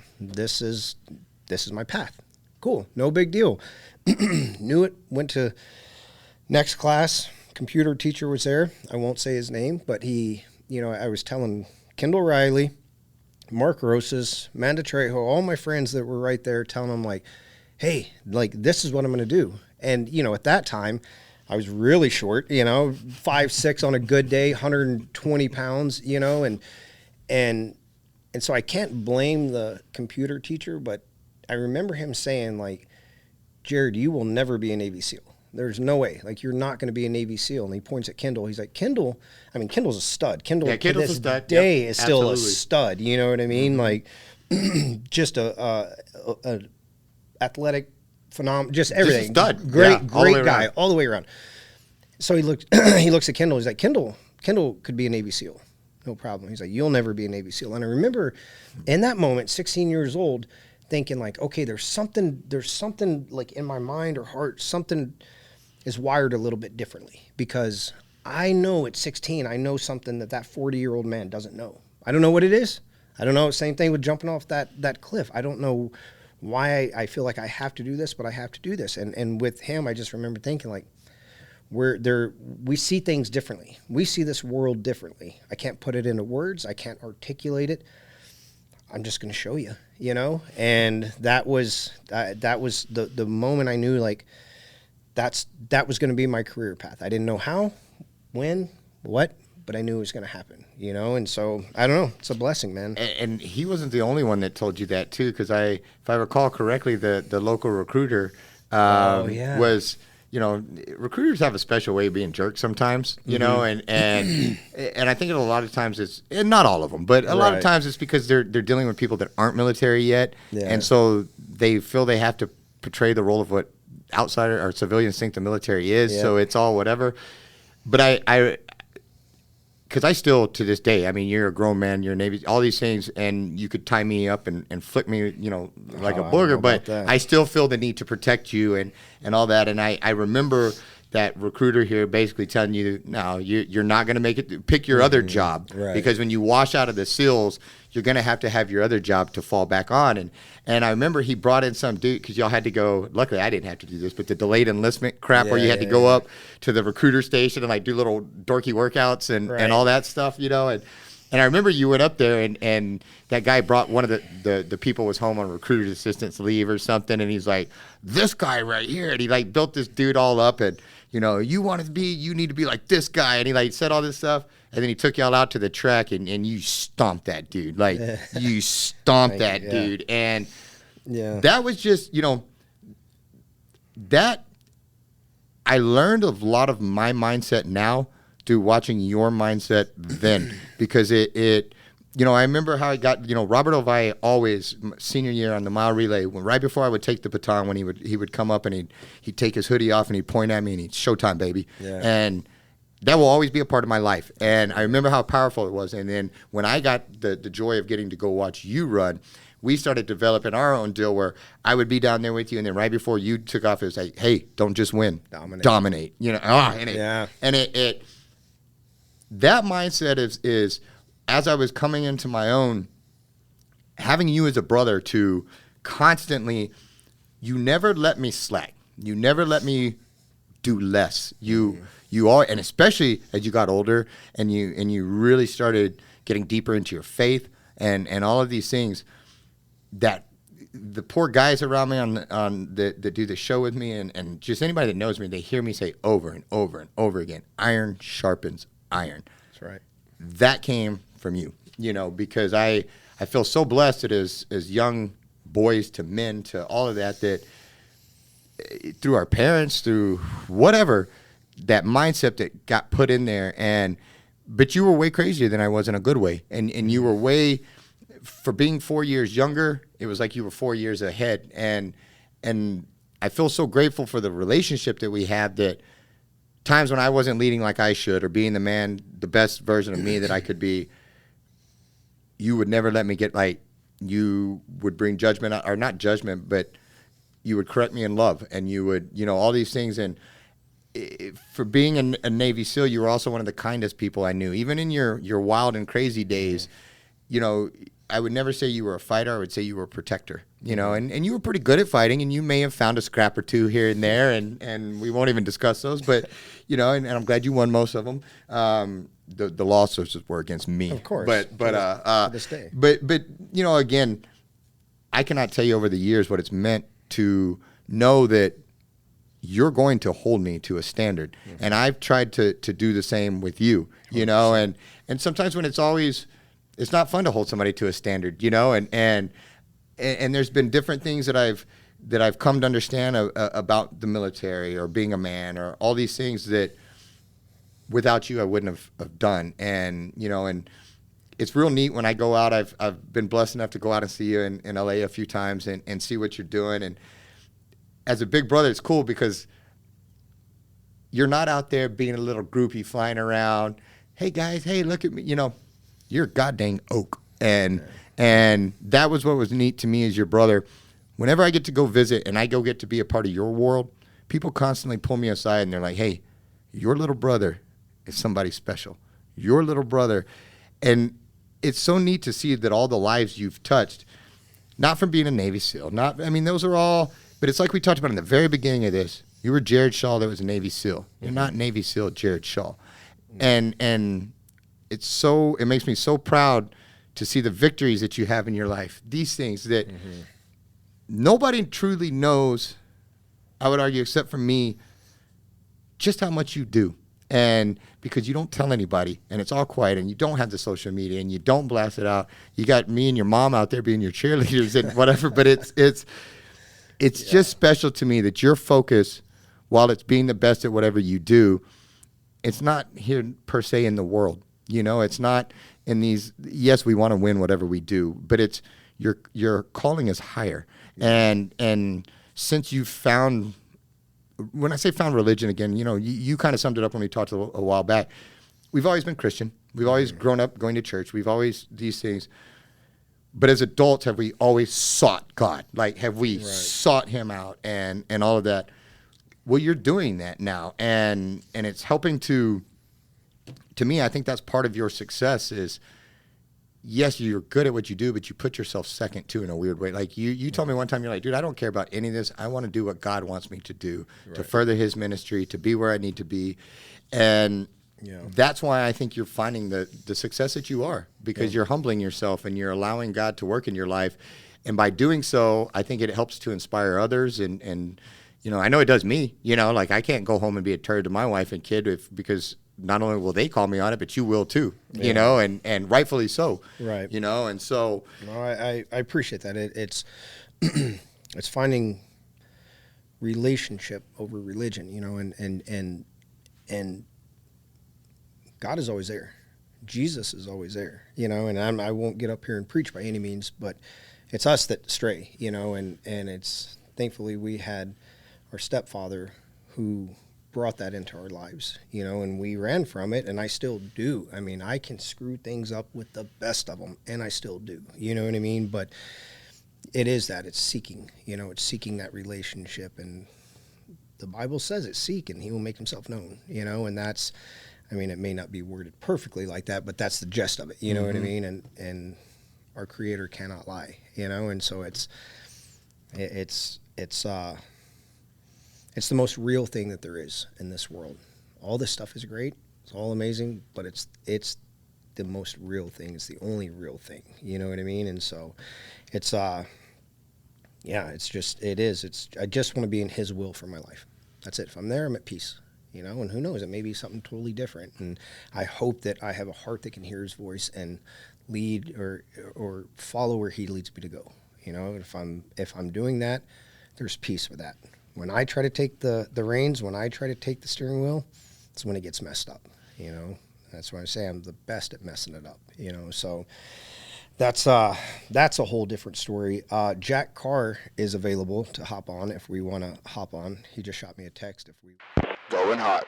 my path. Cool, no big deal. Knew it, went to next class. Computer teacher was there. I won't say his name, but he, you know, I was telling Kendall Riley, Mark Rosas, Manda Trejo, all my friends that were right there, telling them like, hey, like, this is what I'm going to do. And, you know, at that time, I was really short, you know, 5'6" on a good day, 120 pounds, you know, and so I can't blame the computer teacher, but I remember him saying like, Jared, you will never be a Navy SEAL. There's no way. Like, you're not going to be a Navy SEAL. And he points at Kendall. He's like, Kendall's a stud. Kendall's a stud. Day is still a stud. You know what I mean? Like, just a athletic phenomenon, just everything. Just a stud. Great guy all the way around. So he looks at Kendall. He's like, Kendall could be a Navy SEAL. No problem. He's like, you'll never be a Navy SEAL. And I remember in that moment, 16 years old, thinking like, okay, there's something like in my mind or heart, something is wired a little bit differently, because I know at 16, I know something that 40-year-old man doesn't know. I don't know what it is. I don't know. Same thing with jumping off that cliff. I don't know why I feel like I have to do this, but I have to do this. And with him, I just remember thinking like, we see things differently. We see this world differently. I can't put it into words. I can't articulate it. I'm just going to show you, you know? And that was the moment I knew like that was going to be my career path. I didn't know how, when, what, but I knew it was going to happen, you know? And so, I don't know. It's a blessing, man. And he wasn't the only one that told you that too, because if I recall correctly, the local recruiter was, you know, recruiters have a special way of being jerks sometimes, you know, and I think a lot of times it's, and not all of them, but a lot of times it's because they're dealing with people that aren't military yet, and so they feel they have to portray the role of what outsider or civilians think the military is, so it's all whatever. But I because I still, to this day, I mean, you're a grown man, you're a Navy, all these things, and you could tie me up and flick me, you know, like a booger, but I still feel the need to protect you and all that. And I remember that recruiter here basically telling you, no, you're not going to make it. Pick your other job. Right. Because when you wash out of the SEALs, you're going to have your other job to fall back on. And I remember he brought in some dude, because y'all had to go, luckily I didn't have to do this, but the delayed enlistment crap where you had to go up to the recruiter station and like do little dorky workouts and all that stuff, you know. And I remember you went up there and that guy brought one of the people was home on recruiter's assistance leave or something. And he's like, this guy right here. And he like built this dude all up and, you know, you need to be like this guy. And he like said all this stuff. And then he took y'all out to the track and you stomped that dude. Like you stomped that dude. And that was just, you know, that I learned a lot of my mindset now through watching your mindset then, because it you know, I remember how I got, you know, Robert Ovalle always, senior year on the mile relay, right before I would take the baton, when he would come up and he'd take his hoodie off and he'd point at me and he'd showtime, baby. Yeah. And that will always be a part of my life. And I remember how powerful it was. And then when I got the joy of getting to go watch you run, we started developing our own deal where I would be down there with you, and then right before you took off, it was like, hey, don't just win, dominate. You know, that mindset is as I was coming into my own, having you as a brother to constantly, you never let me slack. You never let me do less. You all, and especially as you got older and you really started getting deeper into your faith and all of these things, that the poor guys around me that do the show with me and just anybody that knows me, they hear me say over and over and over again, iron sharpens iron. That's right. That came from you, you know, because I feel so blessed that as young boys to men to all of that through our parents, through whatever, that mindset that got put in there. But you were way crazier than I was in a good way. And you were way, for being 4 years younger, it was like you were 4 years ahead. And I feel so grateful for the relationship that we had, that times when I wasn't leading like I should or being the best version of me that I could be, you would never let me get, like, you would bring judgment, or not judgment, but you would correct me in love, and you would, you know, all these things. And for being a Navy SEAL, you were also one of the kindest people I knew. Even in your wild and crazy days, you know, I would never say you were a fighter. I would say you were a protector, you know, and you were pretty good at fighting, and you may have found a scrap or two here and there, and we won't even discuss those, but, you know, and I'm glad you won most of them. The lawsuits were against me. Of course. But to this day. But, you know, again, I cannot tell you over the years what it's meant to know that you're going to hold me to a standard. Mm-hmm. And I've tried to do the same with you, you 100%. Know, and sometimes when it's not fun to hold somebody to a standard, you know, and there's been different things that I've come to understand about the military or being a man or all these things that without you I wouldn't have done. And, you know, and it's real neat when I go out. I've been blessed enough to go out and see you in LA a few times and see what you're doing. And as a big brother, it's cool because you're not out there being a little groupie flying around. Hey guys, hey, look at me. You know, you're a goddamn oak. And that was what was neat to me as your brother. Whenever I get to go visit and I get to be a part of your world, people constantly pull me aside and they're like, hey, your little brother is somebody special. Your little brother. And it's so neat to see that all the lives you've touched, not from being a Navy SEAL, those are all, but it's like we talked about in the very beginning of this. You were Jared Shaw that was a Navy SEAL. You're not Navy SEAL Jared Shaw. And it makes me so proud to see the victories that you have in your life. These things that nobody truly knows, I would argue, except for me, just how much you do. And because you don't tell anybody, and it's all quiet, and you don't have the social media, and you don't blast it out. You got me and your mom out there being your cheerleaders and whatever, but it's just special to me that your focus, while it's being the best at whatever you do, it's not here per se in the world. You know, it's not in these, yes, we want to win whatever we do, but it's your calling is higher. And since you've found, when I say found religion again, you know, you kind of summed it up when we talked a while back. We've always been Christian. We've always grown up going to church. We've always these things. But as adults, have we always sought God? Like, have we sought him out and all of that? well, you're doing that now, and it's helping to me. I think that's part of your success is, yes, you're good at what you do, but you put yourself second too in a weird way. Like you told me one time, you're like, dude, I don't care about any of this. I want to do what God wants me to do to further his ministry, to be where I need to be. And that's why I think you're finding the success that you are, because you're humbling yourself and you're allowing God to work in your life. And by doing so, I think it helps to inspire others. And I know it does me, like I can't go home and be a turd to my wife and kid because not only will they call me on it, but you will too, and rightfully so. Right. And so. No, I appreciate that. It's, it's finding relationship over religion, and God is always there. Jesus is always there, and I won't get up here and preach by any means, but it's us that stray, and it's thankfully we had our stepfather who brought that into our lives, and we ran from it, and I still do. I mean, I can screw things up with the best of them, and I still do, you know what I mean? But it is that, it's seeking, it's seeking that relationship, and the Bible says it, seek, and he will make himself known, and that's, I mean, it may not be worded perfectly like that, but that's the gist of it, you know what I mean? And our Creator cannot lie, and so it's the most real thing that there is in this world. All this stuff is great, it's all amazing, but it's the most real thing. It's the only real thing, you know what I mean? And so it's I just want to be in his will for my life. That's it. If I'm there, I'm at peace. And who knows, it may be something totally different. And I hope that I have a heart that can hear his voice and lead or follow where he leads me to go. If I'm doing that, there's peace with that. When I try to take the reins, when I try to take the steering wheel, it's when it gets messed up. That's why I say I'm the best at messing it up. So that's a whole different story. Jack Carr is available to hop on if we want to hop on. He just shot me a text if we Going hot.